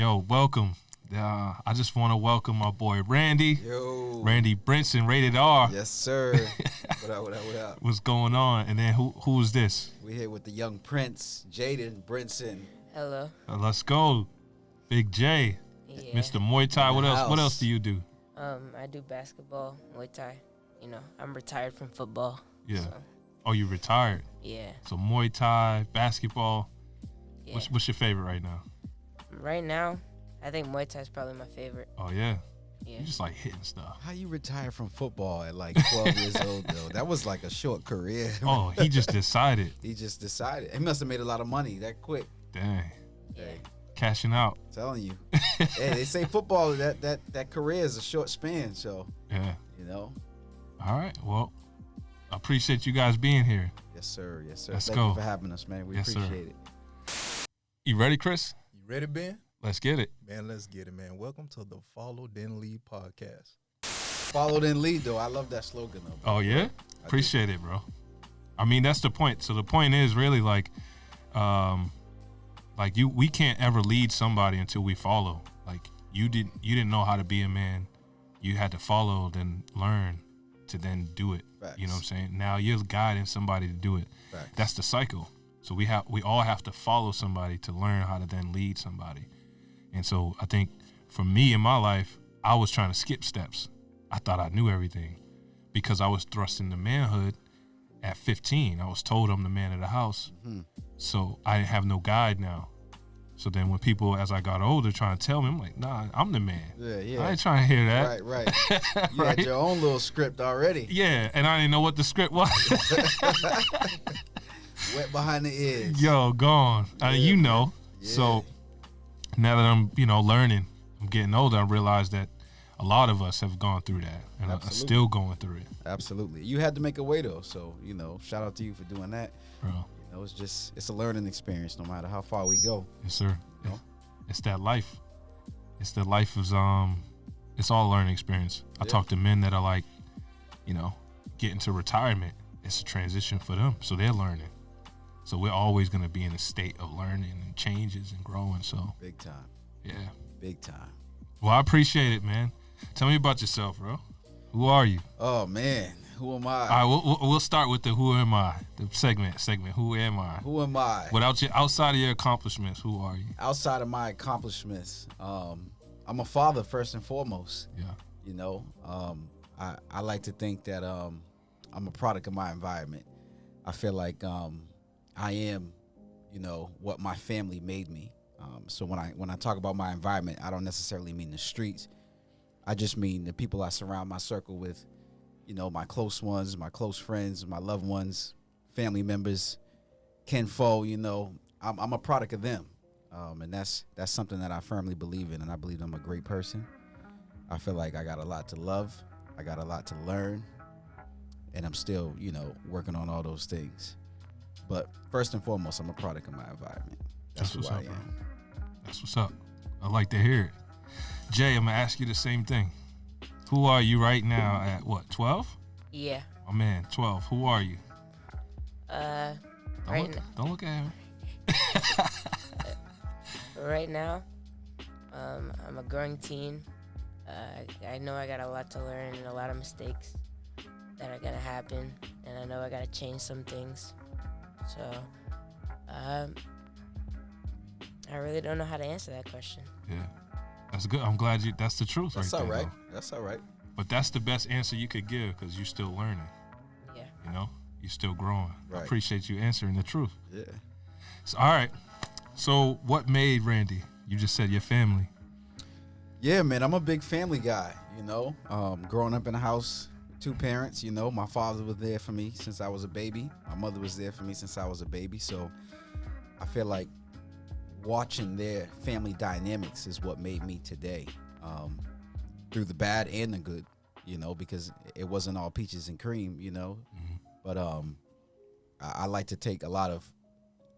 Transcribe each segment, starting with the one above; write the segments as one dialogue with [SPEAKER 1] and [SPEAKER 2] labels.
[SPEAKER 1] Yo, welcome. I just want to welcome my boy Randy.
[SPEAKER 2] Yo.
[SPEAKER 1] Randy Brinson, rated R.
[SPEAKER 2] Yes, sir. What up, what up, what up?
[SPEAKER 1] What's going on? And then who is this?
[SPEAKER 2] We here with the young prince, Jayden, Brinson.
[SPEAKER 3] Hello.
[SPEAKER 1] Let's go. Big J.
[SPEAKER 3] Yeah.
[SPEAKER 1] Mr. Muay Thai. What else? What else do you do?
[SPEAKER 3] I do basketball, Muay Thai. You know, I'm retired from football.
[SPEAKER 1] Yeah.
[SPEAKER 3] So,
[SPEAKER 1] Oh, you retired?
[SPEAKER 3] yeah.
[SPEAKER 1] So Muay Thai, basketball.
[SPEAKER 3] Yeah.
[SPEAKER 1] What's your favorite right now?
[SPEAKER 3] Right now, I think Muay Thai is probably my favorite.
[SPEAKER 1] Oh, yeah?
[SPEAKER 3] Yeah.
[SPEAKER 1] You just like hitting stuff.
[SPEAKER 2] How you retire from football at like 12 years old, though? That was like a short career.
[SPEAKER 1] Oh, he just decided.
[SPEAKER 2] He just decided. He must have made a lot of money that quick.
[SPEAKER 1] Dang.
[SPEAKER 3] Yeah.
[SPEAKER 2] Hey,
[SPEAKER 1] Cashing out.
[SPEAKER 2] telling you. Hey, they say football, that career is a short span, so,
[SPEAKER 1] Yeah.
[SPEAKER 2] you know.
[SPEAKER 1] All right. Well, I appreciate you guys being here.
[SPEAKER 2] Yes, sir. Yes, sir.
[SPEAKER 1] Let's
[SPEAKER 2] Thank
[SPEAKER 1] go.
[SPEAKER 2] you for having us, man. We
[SPEAKER 1] Yes, sir.
[SPEAKER 2] appreciate it.
[SPEAKER 1] You ready, Chris?
[SPEAKER 4] You ready, Ben?
[SPEAKER 1] Let's get it.
[SPEAKER 4] Man, let's get it, man. Welcome to the Follow Then Lead podcast.
[SPEAKER 2] Follow then lead, though. I love that slogan, though.
[SPEAKER 1] Oh, yeah? Appreciate it, bro. I mean, that's the point. So the point is really like we can't ever lead somebody until we follow. Like you didn't know how to be a man. You had to follow, then learn to then do it.
[SPEAKER 2] Facts.
[SPEAKER 1] You know what I'm saying? Now you're guiding somebody to do it.
[SPEAKER 2] Facts.
[SPEAKER 1] That's the cycle. So we all have to follow somebody to learn how to then lead somebody. And so I think for me in my life, I was trying to skip steps. I thought I knew everything because I was thrust into manhood at 15. I was told I'm the man of the house.
[SPEAKER 2] Mm-hmm.
[SPEAKER 1] So I didn't have no guide now. So then when people, as I got older, trying to tell me, I'm like, nah, I'm the man.
[SPEAKER 2] Yeah.
[SPEAKER 1] I ain't trying to hear that.
[SPEAKER 2] Right. You
[SPEAKER 1] Right?
[SPEAKER 2] had your own little script already.
[SPEAKER 1] Yeah, and I didn't know what the script was.
[SPEAKER 2] Wet behind the ears.
[SPEAKER 1] Yo, gone. You know.
[SPEAKER 2] Yeah.
[SPEAKER 1] So now that I'm, learning, I'm getting older, I realize that a lot of us have gone through that, and I'm
[SPEAKER 2] Absolutely.
[SPEAKER 1] still going through it,
[SPEAKER 2] Absolutely. You had to make a way, though. So, shout out to you for doing that.
[SPEAKER 1] bro.
[SPEAKER 2] It's a learning experience no matter how far we go.
[SPEAKER 1] Yes, sir.
[SPEAKER 2] You know?
[SPEAKER 1] It's that life. It's the life of it's all a learning experience. I
[SPEAKER 2] Yeah.
[SPEAKER 1] talk to men that are like, getting to retirement. It's a transition for them, so they're learning. So we're always gonna be in a state of learning and changes and growing. So
[SPEAKER 2] Big time.
[SPEAKER 1] yeah.
[SPEAKER 2] Big time.
[SPEAKER 1] Well, I appreciate it, man. Tell me about yourself, bro. Who are you?
[SPEAKER 2] Oh, man. Who am I?
[SPEAKER 1] All right, we'll start with the who am I? The segment. Who am I?
[SPEAKER 2] Who am I?
[SPEAKER 1] Outside of your accomplishments, who are you?
[SPEAKER 2] Outside of my accomplishments, I'm a father first and foremost.
[SPEAKER 1] Yeah.
[SPEAKER 2] I like to think that I'm a product of my environment. I feel like I am, what my family made me. So when I talk about my environment, I don't necessarily mean the streets. I just mean the people I surround my circle with, my close ones, my close friends, my loved ones, family members, kinfolk, I'm a product of them. And that's something that I firmly believe in, and I believe I'm a great person. I feel like I got a lot to love. I got a lot to learn, and I'm still, working on all those things. But first and foremost, I'm a product of my environment. That's
[SPEAKER 1] what's
[SPEAKER 2] who I
[SPEAKER 1] up, bro.
[SPEAKER 2] am.
[SPEAKER 1] That's what's up. I like to hear it. Jay, I'm gonna ask you the same thing. Who are you right now at what, 12?
[SPEAKER 3] Yeah.
[SPEAKER 1] Oh man, 12. Who are you? Don't look at him.
[SPEAKER 3] Right now, I'm a growing teen. I know I got a lot to learn and a lot of mistakes that are gonna happen, and I know I gotta change some things. So, I really don't know how to answer that question.
[SPEAKER 1] Yeah. That's good. I'm glad that's the truth.
[SPEAKER 2] That's
[SPEAKER 1] right
[SPEAKER 2] all
[SPEAKER 1] there,
[SPEAKER 2] right.
[SPEAKER 1] though.
[SPEAKER 2] That's all right.
[SPEAKER 1] But that's the best answer you could give because you're still learning.
[SPEAKER 3] Yeah.
[SPEAKER 1] You're still growing. I
[SPEAKER 2] Right.
[SPEAKER 1] appreciate you answering the truth.
[SPEAKER 2] Yeah.
[SPEAKER 1] So, all right. So what made Randy? You just said your family.
[SPEAKER 2] Yeah, man, I'm a big family guy, growing up in a house, 2 parents, my father was there for me since I was a baby. My mother was there for me since I was a baby. So I feel like watching their family dynamics is what made me today, through the bad and the good, because it wasn't all peaches and cream,
[SPEAKER 1] Mm-hmm.
[SPEAKER 2] But I like to take a lot of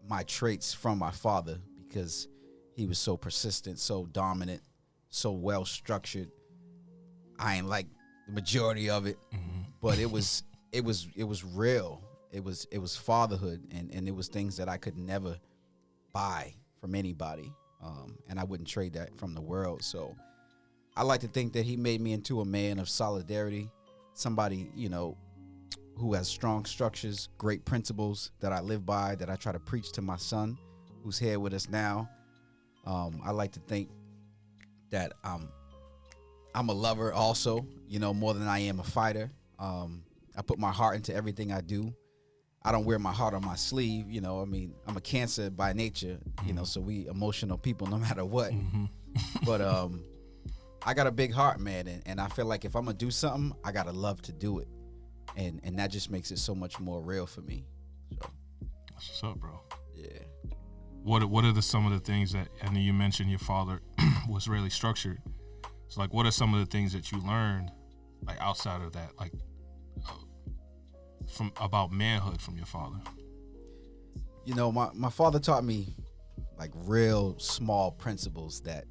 [SPEAKER 2] my traits from my father because he was so persistent, so dominant, so well structured. I ain't like the majority of it, but it was real. It was fatherhood, and it was things that I could never buy from anybody. and I wouldn't trade that from the world. So I like to think that he made me into a man of solidarity, somebody, who has strong structures, great principles that I live by, that I try to preach to my son, who's here with us now. I like to think that I'm a lover also, more than I am a fighter. I put my heart into everything I do. I don't wear my heart on my sleeve, I'm a Cancer by nature, so we emotional people no matter what.
[SPEAKER 1] Mm-hmm.
[SPEAKER 2] But I got a big heart, man, and I feel like if I'm gonna do something, I gotta love to do it, and that just makes it so much more real for me. So
[SPEAKER 1] That's what's up, bro.
[SPEAKER 2] yeah.
[SPEAKER 1] What are some of the things that, I know you mentioned your father was really structured. So like, what are some of the things that you learned, like outside of that, like from about manhood from your father?
[SPEAKER 2] My father taught me like real small principles that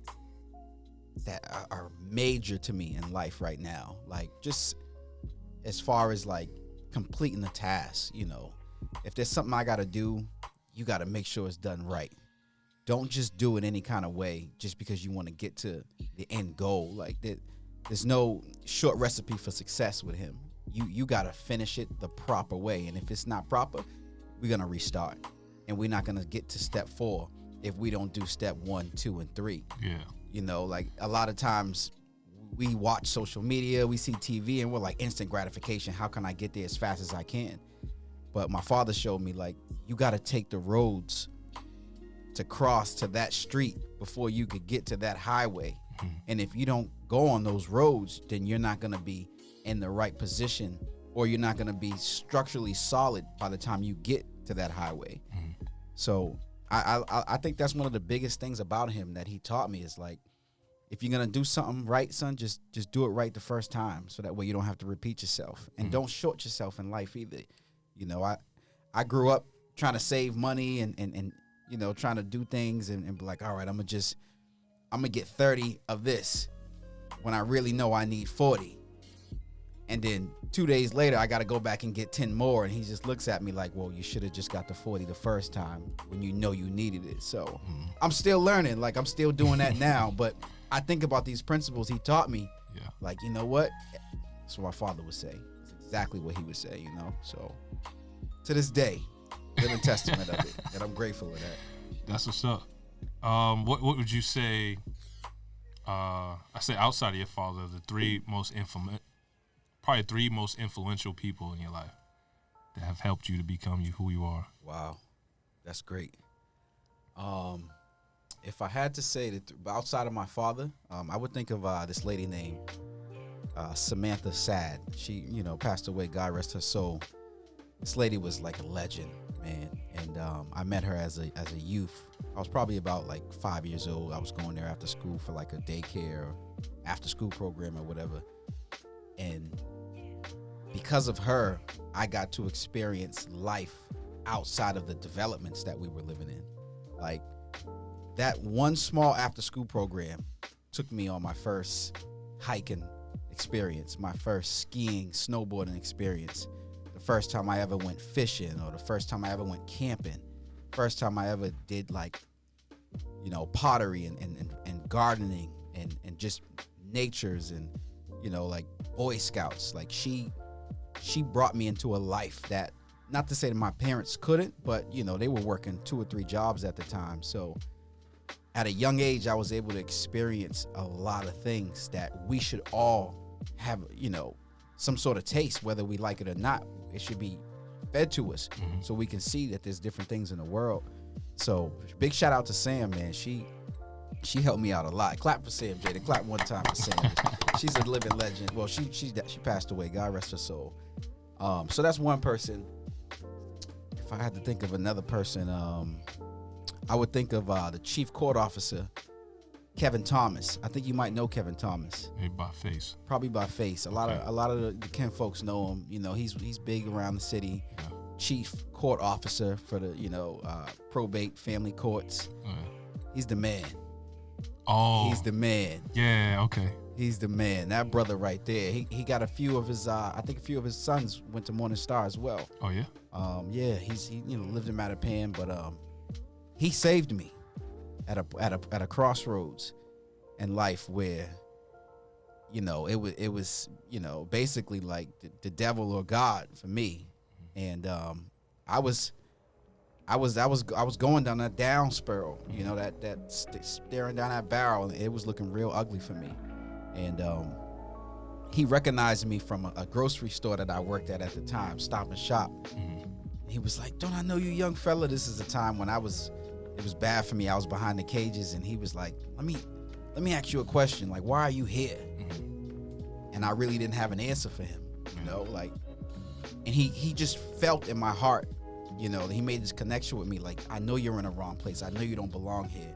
[SPEAKER 2] are major to me in life right now. Like just as far as like completing the task, if there's something I got to do, you got to make sure it's done right. Don't just do it any kind of way just because you want to get to the end goal. Like there's no short recipe for success with him. You got to finish it the proper way. And if it's not proper, we're going to restart. And we're not going to get to step 4 if we don't do step 1, 2, and 3.
[SPEAKER 1] Yeah.
[SPEAKER 2] Like a lot of times we watch social media, we see TV, and we're like instant gratification. How can I get there as fast as I can? But my father showed me, like, you got to take the roads to cross to that street before you could get to that highway.
[SPEAKER 1] Mm-hmm.
[SPEAKER 2] And if you don't go on those roads, then you're not going to be in the right position, or you're not going to be structurally solid by the time you get to that highway.
[SPEAKER 1] Mm-hmm.
[SPEAKER 2] So I think that's one of the biggest things about him that he taught me is like, if you're going to do something right, son, just do it right the first time. So that way you don't have to repeat yourself, and don't short yourself in life either. I grew up trying to save money and trying to do things and be like, all right, I'm going to get 30 of this when I really know I need 40. And then 2 days later, I got to go back and get 10 more. And he just looks at me like, well, you should have just got the 40 the first time when you know you needed it. So I'm still learning. Like, I'm still doing that now. But I think about these principles he taught me.
[SPEAKER 1] Yeah.
[SPEAKER 2] Like, you know what? That's what my father would say. It's exactly what he would say, So to this day, living testament of it. And I'm grateful of that.
[SPEAKER 1] That's what's up. What would you say, I say outside of your father, the three most influential people in your life that have helped you to become who you are?
[SPEAKER 2] Wow. That's great. If I had to say that outside of my father, I would think of this lady named Samantha Sad. She, passed away. God rest her soul. This lady was like a legend, man. And I met her as a youth. I was probably about like 5 years old. I was going there after school for like a daycare or after school program or whatever. And because of her, I got to experience life outside of the developments that we were living in. Like, that one small after school program took me on my first hiking experience, my first skiing, snowboarding experience, the first time I ever went fishing, or the first time I ever went camping, first time I ever did like, pottery and gardening and just natures and, like Boy Scouts. Like she brought me into a life that, not to say that my parents couldn't, but they were working 2 or 3 jobs at the time. So at a young age, I was able to experience a lot of things that we should all have, some sort of taste, whether we like it or not. It should be fed to us so we can see that there's different things in the world. So big shout out to Sam, man. She helped me out a lot. Clap for Sam, Jayden. Clap one time for Sam. She's a living legend. Well, she passed away. God rest her soul. So that's one person. If I had to think of another person, I would think of the chief court officer, Kevin Thomas. I think you might know Kevin Thomas.
[SPEAKER 1] Maybe by face.
[SPEAKER 2] Probably by face. A lot of the Ken folks know him. He's big around the city.
[SPEAKER 1] Yeah.
[SPEAKER 2] Chief court officer for the probate family courts. He's the man.
[SPEAKER 1] Oh,
[SPEAKER 2] he's the man.
[SPEAKER 1] Yeah. Okay.
[SPEAKER 2] He's the man. That brother right there. He got a few of his. I think a few of his sons went to Morning Star as well.
[SPEAKER 1] Oh yeah.
[SPEAKER 2] Yeah. He lived in Mattapan, but he saved me. at a crossroads in life where, you know, it was you know, basically like the devil or God for me, and I was going down that down spiral, you know, staring down that barrel, and it was looking real ugly for me, and he recognized me from a grocery store that I worked at the time, Stop and Shop. He was like, "Don't I know you, young fella?" This is a time when it was bad for me. I was behind the cages, and he was like, let me ask you a question. Like, why are you here? And I really didn't have an answer for him, you know, like, and he just felt in my heart, you know, he made this connection with me. Like, I know you're in the wrong place. I know you don't belong here.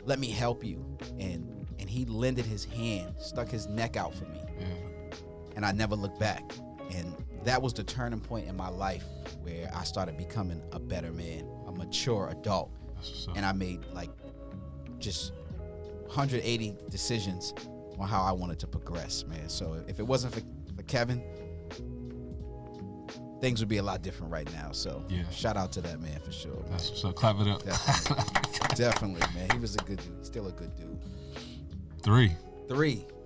[SPEAKER 2] Let me help you. And he lended his hand, stuck his neck out for me. And I never looked back. And that was the turning point in my life where I started becoming a better man, a mature adult. And I made like just 180 decisions on how I wanted to progress, man. So if it wasn't for Kevin, things would be a lot different right now. So shout out to that man for sure, man.
[SPEAKER 1] So clap it up.
[SPEAKER 2] Definitely, man. He was a good dude. He's still a good dude.
[SPEAKER 1] 3.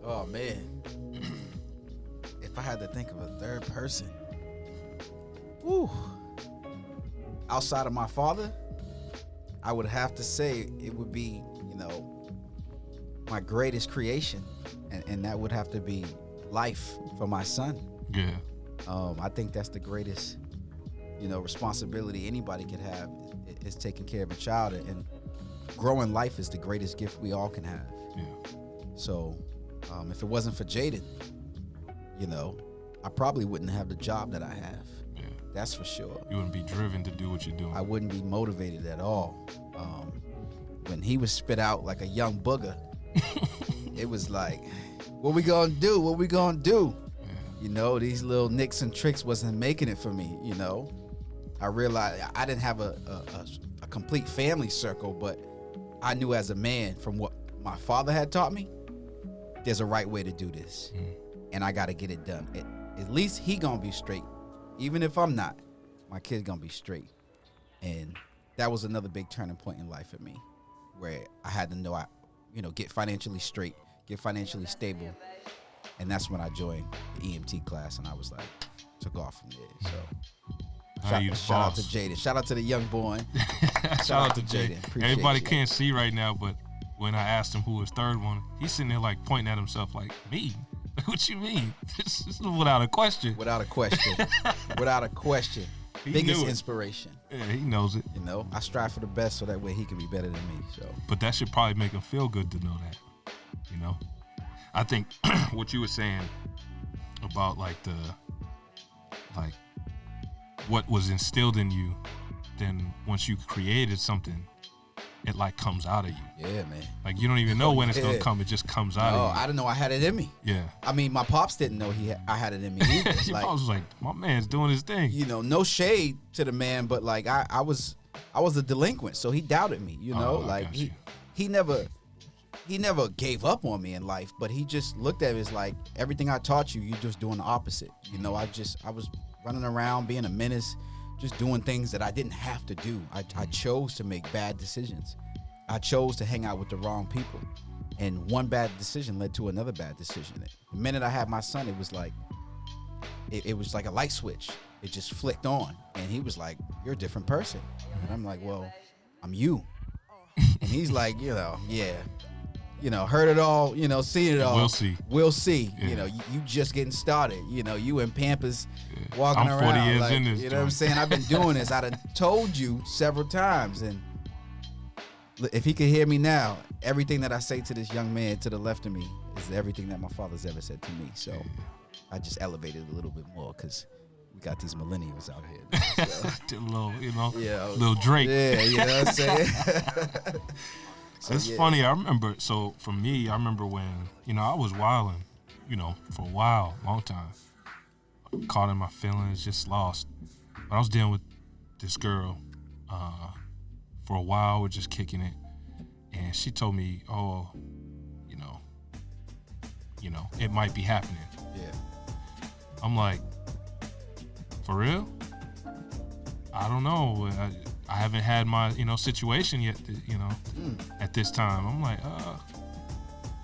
[SPEAKER 2] Oh, man. If I had to think of a third person, outside of my father, I would have to say it would be, you know, my greatest creation, and that would have to be life for my son.
[SPEAKER 1] Yeah.
[SPEAKER 2] I think that's the greatest, you know, responsibility anybody could have is taking care of a child, and growing life is the greatest gift we all can have.
[SPEAKER 1] Yeah.
[SPEAKER 2] So, if it wasn't for Jayden, you know, I probably wouldn't have the job that I have.
[SPEAKER 1] Yeah.
[SPEAKER 2] That's for sure.
[SPEAKER 1] You wouldn't be driven to do what you're doing.
[SPEAKER 2] I wouldn't be motivated at all. When he was spit out like a young booger, it was like, what we gonna do? What we gonna do?
[SPEAKER 1] Yeah.
[SPEAKER 2] You know, these little nicks and tricks wasn't making it for me, you know. I realized I didn't have a complete family circle, but I knew as a man from what my father had taught me, there's a right way to do this. And I got to get it done. At least he gonna be straight. Even if I'm not, my kid's gonna be straight. And that was another big turning point in life for me, where I had to know get financially straight, get financially stable. And that's when I joined the EMT class, and I was like, took off from there. So shout out to Jayden. Shout out to the young boy.
[SPEAKER 1] Shout out to Jayden. Everybody can't see right now, but when I asked him who his third one, he's sitting there like pointing at himself like, me? What you mean? This is without a question.
[SPEAKER 2] Without a question. Without a question. Biggest inspiration.
[SPEAKER 1] Yeah, he knows it.
[SPEAKER 2] You know, I strive for the best so that way he can be better than me. So,
[SPEAKER 1] but that should probably make him feel good to know that. You know, I think what you were saying about what was instilled in you, then once you created something, it like comes out of you.
[SPEAKER 2] Yeah, man.
[SPEAKER 1] Like you don't even know when it's gonna come. It just comes out of you.
[SPEAKER 2] I didn't know I had it in me.
[SPEAKER 1] Yeah.
[SPEAKER 2] I mean, my pops didn't know I had it in me either.
[SPEAKER 1] Your pops was like, my man's doing his thing.
[SPEAKER 2] You know, no shade to the man, but like I was a delinquent, so he doubted me. You know, like he never gave up on me in life, but he just looked at it as like, everything I taught you, you're just doing the opposite. You know, I was running around being a menace, just doing things that I didn't have to do. I chose to make bad decisions. I chose to hang out with the wrong people. And one bad decision led to another bad decision. The minute I had my son, it was like a light switch. It just flicked on. And he was like, you're a different person. And I'm like, well, I'm you. And he's like, heard it all, seen it all. We'll see.
[SPEAKER 1] Yeah.
[SPEAKER 2] You just getting started. You in Pampers walking around.
[SPEAKER 1] I'm 40 years
[SPEAKER 2] like,
[SPEAKER 1] in this.
[SPEAKER 2] You know what I'm saying? I've been doing this. I done told you several times. And if he could hear me now, everything that I say to this young man to the left of me is everything that my father's ever said to me. So I just elevated it a little bit more because we got these millennials out here. So.
[SPEAKER 1] Little Drake.
[SPEAKER 2] Yeah, you know what I'm saying?
[SPEAKER 1] It's funny. I remember. So for me, I remember when I was wilding, for a while, long time, caught in my feelings, just lost. But I was dealing with this girl for a while. We're just kicking it, and she told me, "Oh, it might be happening."
[SPEAKER 2] Yeah.
[SPEAKER 1] I'm like, for real? I don't know. I haven't had my, situation yet, at this time. I'm like,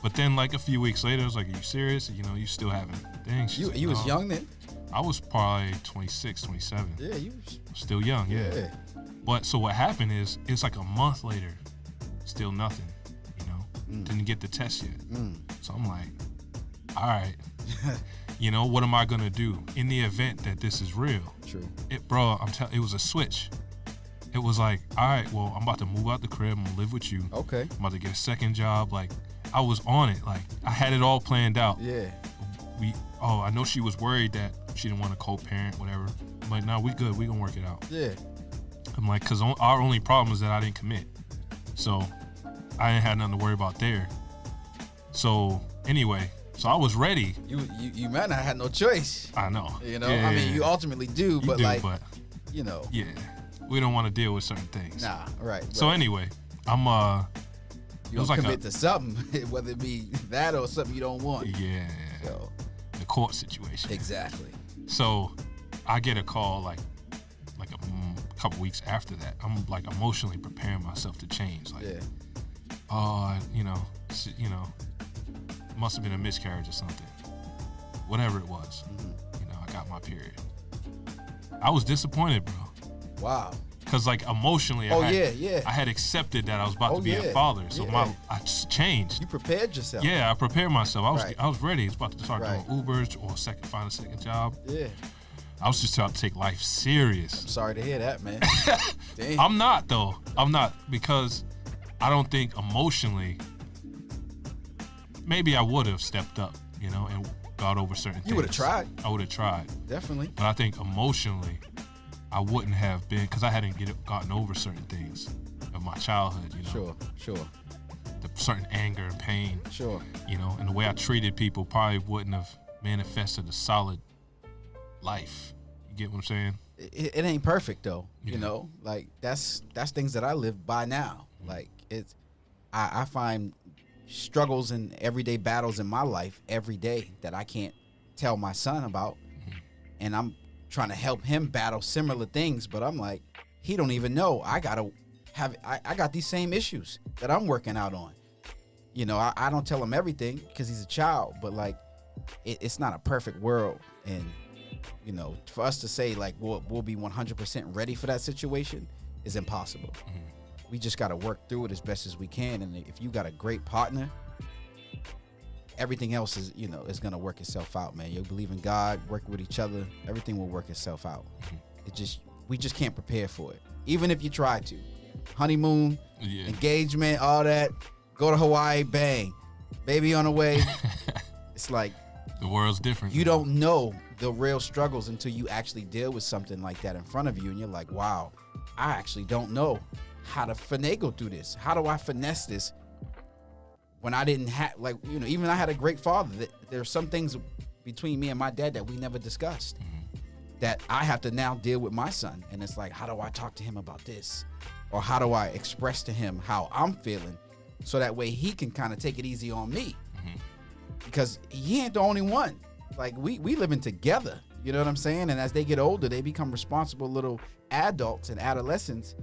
[SPEAKER 1] But then like a few weeks later, I was like, are you serious? You still having things.
[SPEAKER 2] You was young then?
[SPEAKER 1] I was probably 26, 27.
[SPEAKER 2] Yeah, you was
[SPEAKER 1] Still young, yeah. But so what happened is, it's like a month later, still nothing, Didn't get the test yet. So I'm like, all right, what am I gonna do in the event that this is real?
[SPEAKER 2] True.
[SPEAKER 1] It was a switch. It was like, all right, well, I'm about to move out the crib. I'm gonna live with you.
[SPEAKER 2] Okay.
[SPEAKER 1] I'm about to get a second job. Like, I was on it. Like, I had it all planned out.
[SPEAKER 2] Yeah.
[SPEAKER 1] I know she was worried that she didn't want to co-parent, whatever. I'm like, no, we good. We gonna work it out.
[SPEAKER 2] Yeah.
[SPEAKER 1] I'm like, because our only problem is that I didn't commit. So I didn't have nothing to worry about there. So anyway, I was ready.
[SPEAKER 2] You might not have no choice.
[SPEAKER 1] I know.
[SPEAKER 2] I mean, you ultimately do, but
[SPEAKER 1] yeah, we don't want to deal with certain things.
[SPEAKER 2] Nah, right.
[SPEAKER 1] So anyway, I'm
[SPEAKER 2] you don't commit to something, whether it be that or something you don't want.
[SPEAKER 1] Yeah.
[SPEAKER 2] So,
[SPEAKER 1] the court situation.
[SPEAKER 2] Exactly.
[SPEAKER 1] So I get a call like a couple weeks after that. I'm like emotionally preparing myself to change. Like, must have been a miscarriage or something. Whatever it was. I got my period. I was disappointed, bro.
[SPEAKER 2] Wow.
[SPEAKER 1] Because like emotionally, I had accepted that I was about to be a father. So I just changed.
[SPEAKER 2] You prepared yourself.
[SPEAKER 1] Yeah, I prepared myself. I was ready. I was about to start doing Ubers or find a second job.
[SPEAKER 2] Yeah.
[SPEAKER 1] I was just trying to take life serious.
[SPEAKER 2] I'm sorry to hear that, man. Damn.
[SPEAKER 1] I'm not though. I'm not, because I don't think emotionally. Maybe I would have stepped up, and got over certain things.
[SPEAKER 2] You would have tried.
[SPEAKER 1] I would have tried.
[SPEAKER 2] Definitely.
[SPEAKER 1] But I think emotionally, I wouldn't have been, because I hadn't gotten over certain things of my childhood,
[SPEAKER 2] Sure.
[SPEAKER 1] The certain anger and pain.
[SPEAKER 2] Sure.
[SPEAKER 1] And the way I treated people probably wouldn't have manifested a solid life. You get what I'm saying?
[SPEAKER 2] It ain't perfect though. Like that's things that I live by now. Like I find struggles and everyday battles in my life every day that I can't tell my son about, and I'm trying to help him battle similar things, but I'm like, he don't even know I got these same issues that I'm working out on. I don't tell him everything because he's a child, but like it's not a perfect world, and for us to say like we'll be 100% ready for that situation is impossible. We just got to work through it as best as we can. And if you got a great partner, everything else is going to work itself out, man. You believe in God, work with each other, everything will work itself out. We just can't prepare for it. Even if you try to. Honeymoon, engagement, all that, go to Hawaii, bang, baby on the way. It's like
[SPEAKER 1] the world's different.
[SPEAKER 2] You don't know the real struggles until you actually deal with something like that in front of you, and you're like, wow, I actually don't know how to finagle through this. How do I finesse this when I didn't have, even I had a great father. There's some things between me and my dad that we never discussed that I have to now deal with my son. And it's like, how do I talk to him about this? Or how do I express to him how I'm feeling so that way he can kind of take it easy on me? Because he ain't the only one. Like, we living together. You know what I'm saying? And as they get older, they become responsible little adults and adolescents.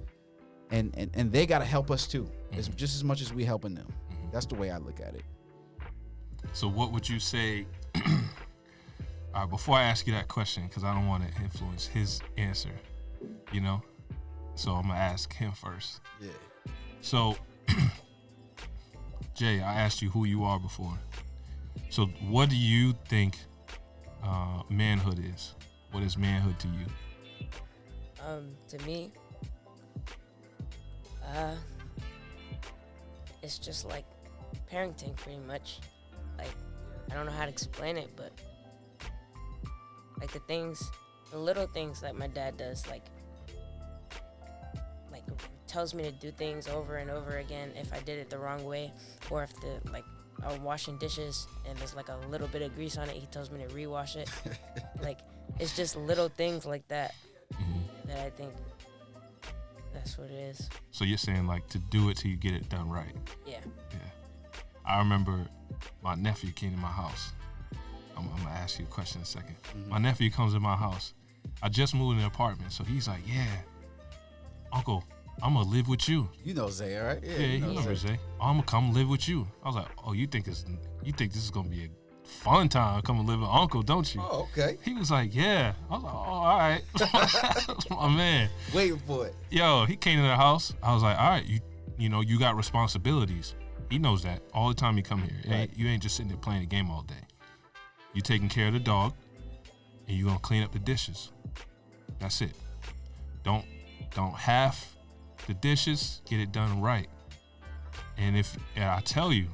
[SPEAKER 2] And they got to help us too, just as much as we helping them. That's the way I look at it.
[SPEAKER 1] So what would you say, all right, before I ask you that question, because I don't want to influence his answer, so I'm going to ask him first.
[SPEAKER 2] Yeah.
[SPEAKER 1] So, Jay, I asked you who you are before. So what do you think manhood is? What is manhood to you?
[SPEAKER 3] To me, it's just like parenting, pretty much. Like, I don't know how to explain it, but like the little things that my dad does, like tells me to do things over and over again if I did it the wrong way, or if I'm washing dishes and there's like a little bit of grease on it, he tells me to rewash it. Like, it's just little things like that that I think that's what it is.
[SPEAKER 1] So you're saying like to do it till you get it done right.
[SPEAKER 3] Yeah.
[SPEAKER 1] I remember my nephew came to my house. I'm gonna ask you a question in a second. My nephew comes in my house. I just moved in an apartment, so he's like, yeah, Uncle, I'm gonna live with you.
[SPEAKER 2] You know Zay, right?
[SPEAKER 1] Yeah, you remember Zay. I'm gonna come live with you. I was like, oh, you think this is gonna be a fun time? Come and live with Uncle, don't you?
[SPEAKER 2] Oh, okay.
[SPEAKER 1] He was like, yeah. I was like, oh, all right. That's my man.
[SPEAKER 2] Waiting for it.
[SPEAKER 1] Yo, he came to the house. I was like, all right, you got responsibilities. He knows that all the time you come here.
[SPEAKER 2] Right.
[SPEAKER 1] You ain't just sitting there playing the game all day. You taking care of the dog, and you gonna clean up the dishes. That's it. Don't half the dishes. Get it done right. And I tell you,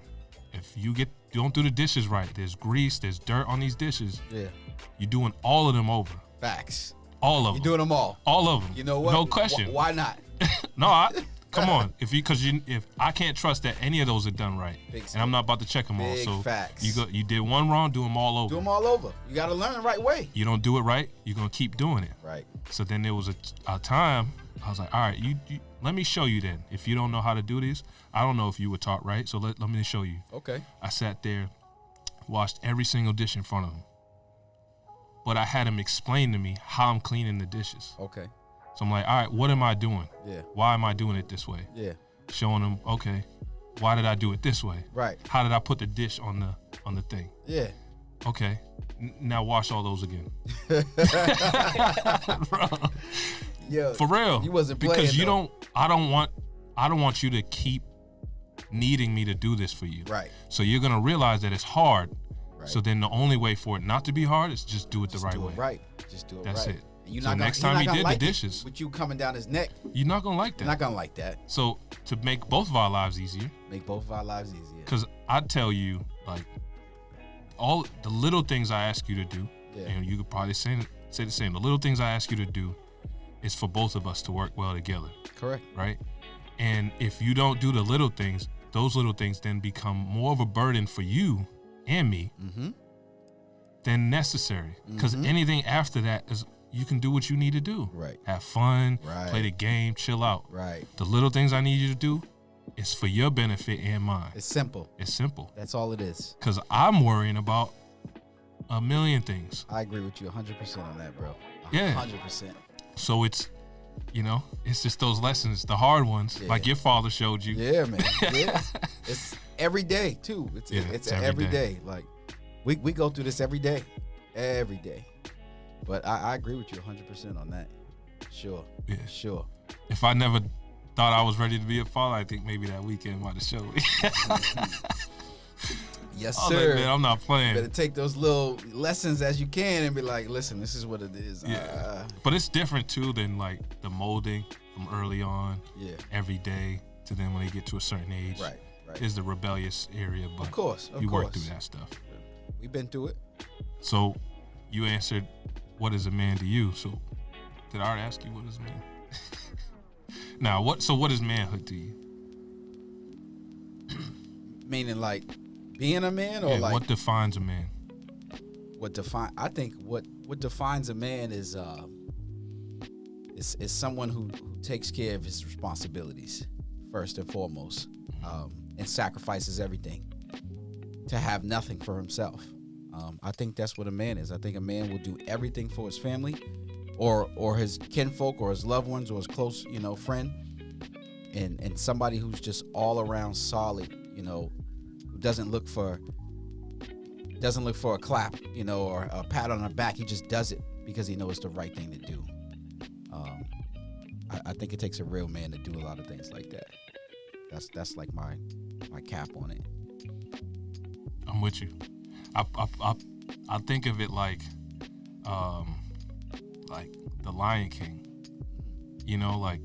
[SPEAKER 1] if you don't do the dishes right, there's grease, there's dirt on these dishes.
[SPEAKER 2] Yeah.
[SPEAKER 1] You're doing all of them over.
[SPEAKER 2] Facts.
[SPEAKER 1] All of them.
[SPEAKER 2] You're doing them all.
[SPEAKER 1] All of them.
[SPEAKER 2] You know what?
[SPEAKER 1] No question.
[SPEAKER 2] Why not?
[SPEAKER 1] No, come on. If I can't trust that any of those are done right, and I'm not about to check them all. So
[SPEAKER 2] facts.
[SPEAKER 1] You did one wrong, do them all over.
[SPEAKER 2] Do them all over. You got to learn the right way.
[SPEAKER 1] You don't do it right, you're gonna keep doing it.
[SPEAKER 2] Right.
[SPEAKER 1] So then there was a time I was like, all right, you let me show you then. If you don't know how to do this, I don't know if you were taught right. So let me show you.
[SPEAKER 2] Okay.
[SPEAKER 1] I sat there, washed every single dish in front of him, but I had him explain to me how I'm cleaning the dishes.
[SPEAKER 2] Okay.
[SPEAKER 1] So I'm like, all right, what am I doing?
[SPEAKER 2] Yeah.
[SPEAKER 1] Why am I doing it this way?
[SPEAKER 2] Yeah.
[SPEAKER 1] Showing him, okay, why did I do it this way?
[SPEAKER 2] Right.
[SPEAKER 1] How did I put the dish on the thing?
[SPEAKER 2] Yeah.
[SPEAKER 1] Okay, now wash all those again. Bro,
[SPEAKER 2] Yo,
[SPEAKER 1] for real.
[SPEAKER 2] you wasn't playing
[SPEAKER 1] because
[SPEAKER 2] though.
[SPEAKER 1] I don't want you to keep needing me to do this for you.
[SPEAKER 2] Right.
[SPEAKER 1] So you're gonna realize that it's hard.
[SPEAKER 2] Right.
[SPEAKER 1] So then the only way for it not to be hard is just do it the right
[SPEAKER 2] do
[SPEAKER 1] way.
[SPEAKER 2] it right. Just do it
[SPEAKER 1] That's
[SPEAKER 2] right.
[SPEAKER 1] it.
[SPEAKER 2] You're
[SPEAKER 1] So
[SPEAKER 2] not
[SPEAKER 1] next
[SPEAKER 2] gonna,
[SPEAKER 1] time
[SPEAKER 2] you're
[SPEAKER 1] he
[SPEAKER 2] not gonna
[SPEAKER 1] did the
[SPEAKER 2] like
[SPEAKER 1] dishes,
[SPEAKER 2] it with you coming down his neck.
[SPEAKER 1] you're not gonna like that.
[SPEAKER 2] You're not gonna like that.
[SPEAKER 1] So to make both of our lives easier,
[SPEAKER 2] Make both of our lives easier.
[SPEAKER 1] because I tell you, like, all the little things I ask you to do,
[SPEAKER 2] Yeah.
[SPEAKER 1] and you could probably say the same. The little things I ask you to do is for both of us to work well together,
[SPEAKER 2] Correct.
[SPEAKER 1] right? And if you don't do the little things, those little things then become more of a burden for you and me
[SPEAKER 2] Mm-hmm.
[SPEAKER 1] than necessary. Because anything after that is you can do what you need to do.
[SPEAKER 2] Right.
[SPEAKER 1] Have fun,
[SPEAKER 2] Right.
[SPEAKER 1] play the game, chill out.
[SPEAKER 2] Right.
[SPEAKER 1] The little things I need you to do is for your benefit and mine.
[SPEAKER 2] It's simple.
[SPEAKER 1] It's simple.
[SPEAKER 2] That's all it is.
[SPEAKER 1] Because I'm worrying about a million things.
[SPEAKER 2] I agree with you 100% on that, bro.
[SPEAKER 1] Yeah.
[SPEAKER 2] 100%.
[SPEAKER 1] So it's just those lessons, the hard ones,
[SPEAKER 2] Yeah.
[SPEAKER 1] like your father showed you.
[SPEAKER 2] Yeah, man. Yeah. It's every day too. It's
[SPEAKER 1] it's
[SPEAKER 2] every
[SPEAKER 1] every
[SPEAKER 2] day. Like we go through this every day. Every day. But I agree with you 100% on that. Sure.
[SPEAKER 1] Yeah.
[SPEAKER 2] Sure.
[SPEAKER 1] If I never thought I was ready to be a father, I think maybe that weekend might have showed me.
[SPEAKER 2] Yes,
[SPEAKER 1] I was
[SPEAKER 2] sir.
[SPEAKER 1] like, man, I'm not playing.
[SPEAKER 2] Better take those little lessons as you can and be like, listen, this is what it is.
[SPEAKER 1] Yeah. But it's different too than like the molding from early on,
[SPEAKER 2] Yeah.
[SPEAKER 1] every day, to then when they get to a certain age.
[SPEAKER 2] Right. Right.
[SPEAKER 1] Is the rebellious area, but
[SPEAKER 2] Of course.
[SPEAKER 1] you work through that stuff.
[SPEAKER 2] We've been through it.
[SPEAKER 1] So you answered, what is a man to you? So did I already ask you what is a man? Now, what is manhood to you?
[SPEAKER 2] Meaning like being a man or
[SPEAKER 1] Yeah,
[SPEAKER 2] like
[SPEAKER 1] what defines a man?
[SPEAKER 2] I think what defines a man is someone who takes care of his responsibilities first and foremost, and sacrifices everything to have nothing for himself. I think that's what a man is. I think a man will do everything for his family or his kinfolk or his loved ones or his close, friend, and somebody who's just all around solid, who doesn't look for a clap, or a pat on the back. He just does it because he knows it's the right thing to do. I think it takes a real man to do a lot of things like that. That's like my cap on it.
[SPEAKER 1] I'm with you. I think of it like the Lion King. Like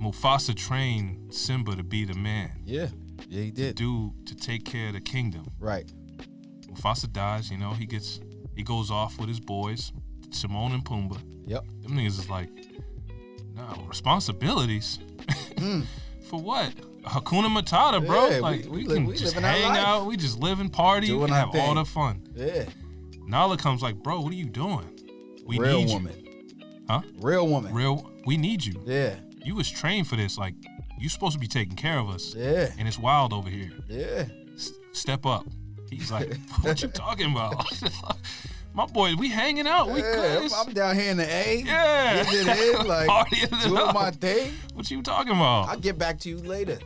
[SPEAKER 1] Mufasa trained Simba to be the man.
[SPEAKER 2] Yeah, he did.
[SPEAKER 1] To take care of the kingdom.
[SPEAKER 2] Right.
[SPEAKER 1] Mufasa dies. He goes off with his boys, Timon and Pumbaa.
[SPEAKER 2] Yep.
[SPEAKER 1] Them niggas is like, nah, responsibilities. For what? Hakuna Matata, bro.
[SPEAKER 2] Yeah,
[SPEAKER 1] like
[SPEAKER 2] we
[SPEAKER 1] can
[SPEAKER 2] living
[SPEAKER 1] just
[SPEAKER 2] our
[SPEAKER 1] hang
[SPEAKER 2] life.
[SPEAKER 1] out. We just live and party
[SPEAKER 2] Doing
[SPEAKER 1] and
[SPEAKER 2] our
[SPEAKER 1] have all
[SPEAKER 2] thing.
[SPEAKER 1] the fun.
[SPEAKER 2] Yeah.
[SPEAKER 1] Nala comes like, bro, what are you doing? We
[SPEAKER 2] Real
[SPEAKER 1] need
[SPEAKER 2] woman.
[SPEAKER 1] you. Huh?
[SPEAKER 2] Real woman.
[SPEAKER 1] We need you.
[SPEAKER 2] Yeah.
[SPEAKER 1] You was trained for this. Like, you supposed to be taking care of us.
[SPEAKER 2] Yeah.
[SPEAKER 1] And it's wild over here.
[SPEAKER 2] Yeah.
[SPEAKER 1] Step up. He's like, what you talking about? My boy, we hanging out. We
[SPEAKER 2] Yeah,
[SPEAKER 1] cuz.
[SPEAKER 2] I'm down here in the A.
[SPEAKER 1] Yeah.
[SPEAKER 2] Getting it in, like,
[SPEAKER 1] Partying it
[SPEAKER 2] doing
[SPEAKER 1] up.
[SPEAKER 2] my thing.
[SPEAKER 1] What you talking about?
[SPEAKER 2] I'll get back to you later.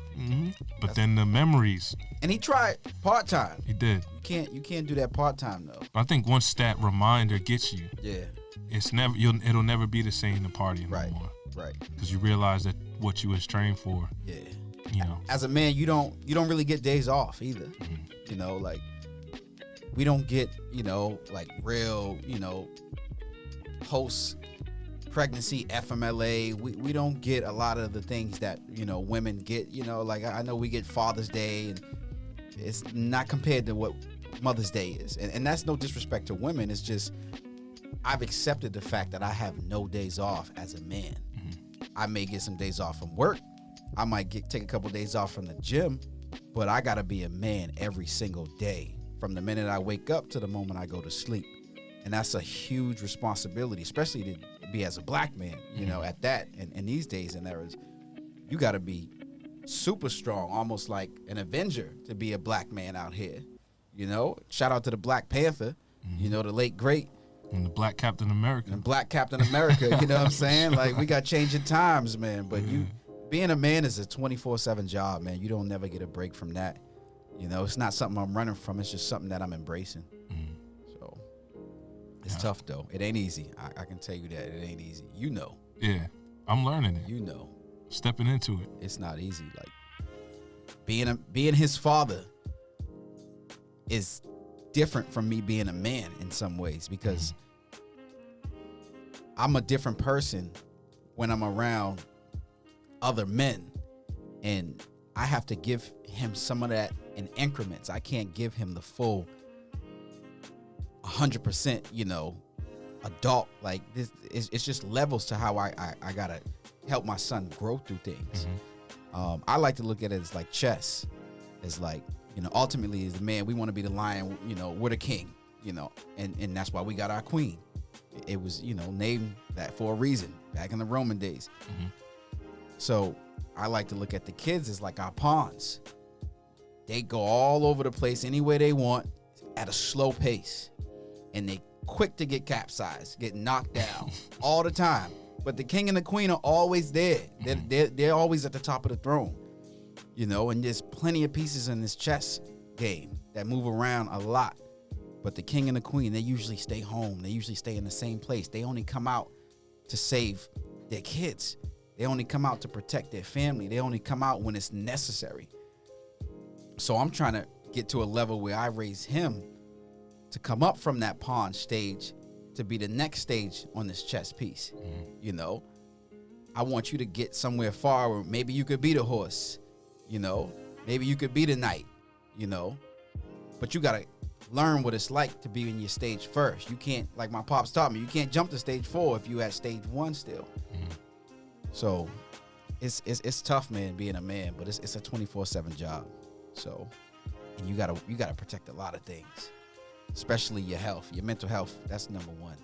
[SPEAKER 1] But then the memories.
[SPEAKER 2] And he tried part-time.
[SPEAKER 1] He did.
[SPEAKER 2] You can't do that part-time, though.
[SPEAKER 1] I think once that reminder gets you,
[SPEAKER 2] Yeah,
[SPEAKER 1] it'll never be the same to partying
[SPEAKER 2] right,
[SPEAKER 1] no more.
[SPEAKER 2] right.
[SPEAKER 1] Because you realize that what you was trained for,
[SPEAKER 2] Yeah.
[SPEAKER 1] you know.
[SPEAKER 2] As a man, you don't really get days off either. You know, like, we don't get, you know, like real, you know, post pregnancy FMLA. We don't get a lot of the things that, you know, women get. You know, like, I know we get Father's Day, and it's not compared to what Mother's Day is. And that's no disrespect to women. It's just I've accepted the fact that I have no days off as a man. I may get some days off from work. I might take a couple days off from the gym, but I gotta be a man every single day, from the minute I wake up to the moment I go to sleep. And that's a huge responsibility, especially to be as a black man, you know, at that. And in these days and eras, you gotta be super strong, almost like an Avenger, to be a black man out here. You know, shout out to the Black Panther, you know, the late great.
[SPEAKER 1] And the Black Captain America.
[SPEAKER 2] And Black Captain America, you know what I'm saying? Like, we got changing times, man. But being a man is a 24/7 job, man. You don't never get a break from that. You know, it's not something I'm running from. It's just something that I'm embracing. So it's tough, though. It ain't easy. I can tell you that. It ain't easy. You know.
[SPEAKER 1] Yeah, I'm learning it.
[SPEAKER 2] You know.
[SPEAKER 1] Stepping into it.
[SPEAKER 2] It's not easy. Like, being his father is different from me being a man in some ways, because I'm a different person when I'm around other men, and I have to give him some of that in increments. I can't give him the full 100%, you know, adult. Like, this, it's just levels to how I gotta help my son grow through things. I like to look at it as like chess. It's like, you know, ultimately, as a man, we want to be the lion. You know, we're the king. You know, and that's why we got our queen. It was, you know, named that for a reason back in the Roman days. So I like to look at the kids as like our pawns. They go all over the place any way they want at a slow pace, and they quick to get capsized, get knocked down all the time. But the king and the queen are always there. They're always at the top of the throne. You know, and there's plenty of pieces in this chess game that move around a lot. But the king and the queen, they usually stay home. They usually stay in the same place. They only come out to save their kids. They only come out to protect their family. They only come out when it's necessary. So I'm trying to get to a level where I raise him to come up from that pawn stage to be the next stage on this chess piece. You know, I want you to get somewhere far where maybe you could be the horse. You know, maybe you could be the knight, you know, but you got to learn what it's like to be in your stage first. You can't, like my pops taught me, you can't jump to stage 4 if you at stage 1 still. So it's tough, man, being a man, but it's a 24/7 job. So, and you gotta protect a lot of things, especially your health, your mental health. That's number one.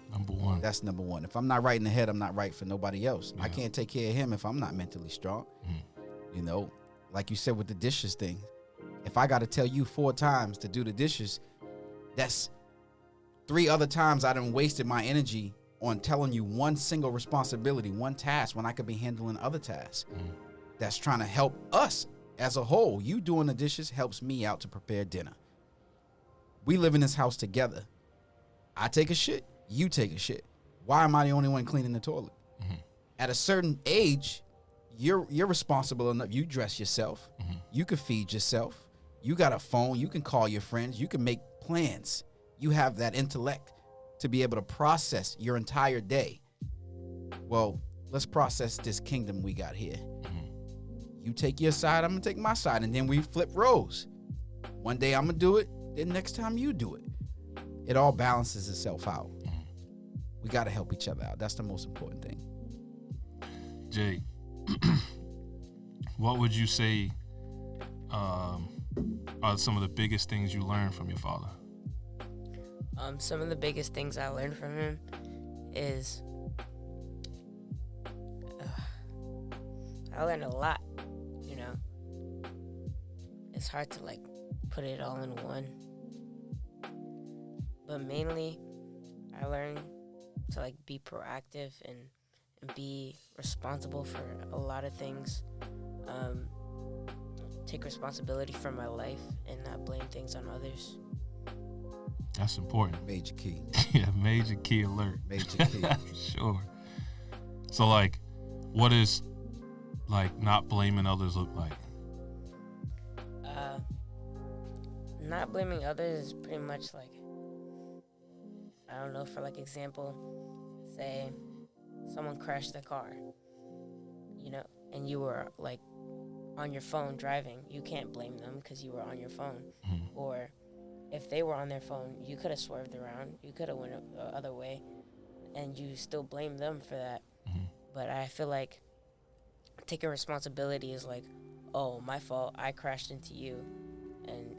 [SPEAKER 2] That's number one. If I'm not right in the head, I'm not right for nobody else. I can't take care of him if I'm not mentally strong. You know, like you said with the dishes thing, if I got to tell you 4 times to do the dishes, that's 3 other times I done wasted my energy on telling you one single responsibility, one task, when I could be handling other tasks. That's trying to help us as a whole. You doing the dishes helps me out to prepare dinner. We live in this house together. I take a shit, you take a shit. Why am I the only one cleaning the toilet? At a certain age, you're responsible enough. You dress yourself. You can feed yourself. You got a phone. You can call your friends. You can make plans. You have that intellect to be able to process your entire day. Well, let's process this kingdom we got here. You take your side, I'm going to take my side, and then we flip roles. One day I'm going to do it, then next time you do it. It all balances itself out. We got to help each other out. That's the most important thing.
[SPEAKER 1] Jay, what would you say are some of the biggest things you learned from your father?
[SPEAKER 3] Some of the biggest things I learned from him is I learned a lot, you know. It's hard to like put it all in one. But mainly I learned to like be proactive and be responsible for a lot of things. Take responsibility for my life and not blame things on others.
[SPEAKER 1] That's important.
[SPEAKER 2] Major key.
[SPEAKER 1] Yeah, major key alert.
[SPEAKER 2] Major key.
[SPEAKER 1] Sure. So, like, what is, like, not blaming others look like?
[SPEAKER 3] Not blaming others is pretty much like, I don't know, for like example, say someone crashed their car, you know, and you were like on your phone driving. You can't blame them because you were on your phone.
[SPEAKER 1] Mm-hmm.
[SPEAKER 3] Or if they were on their phone, you could have swerved around, you could have went the other way, and you still blame them for that.
[SPEAKER 1] Mm-hmm.
[SPEAKER 3] But I feel like taking responsibility is like, oh, my fault, I crashed into you, and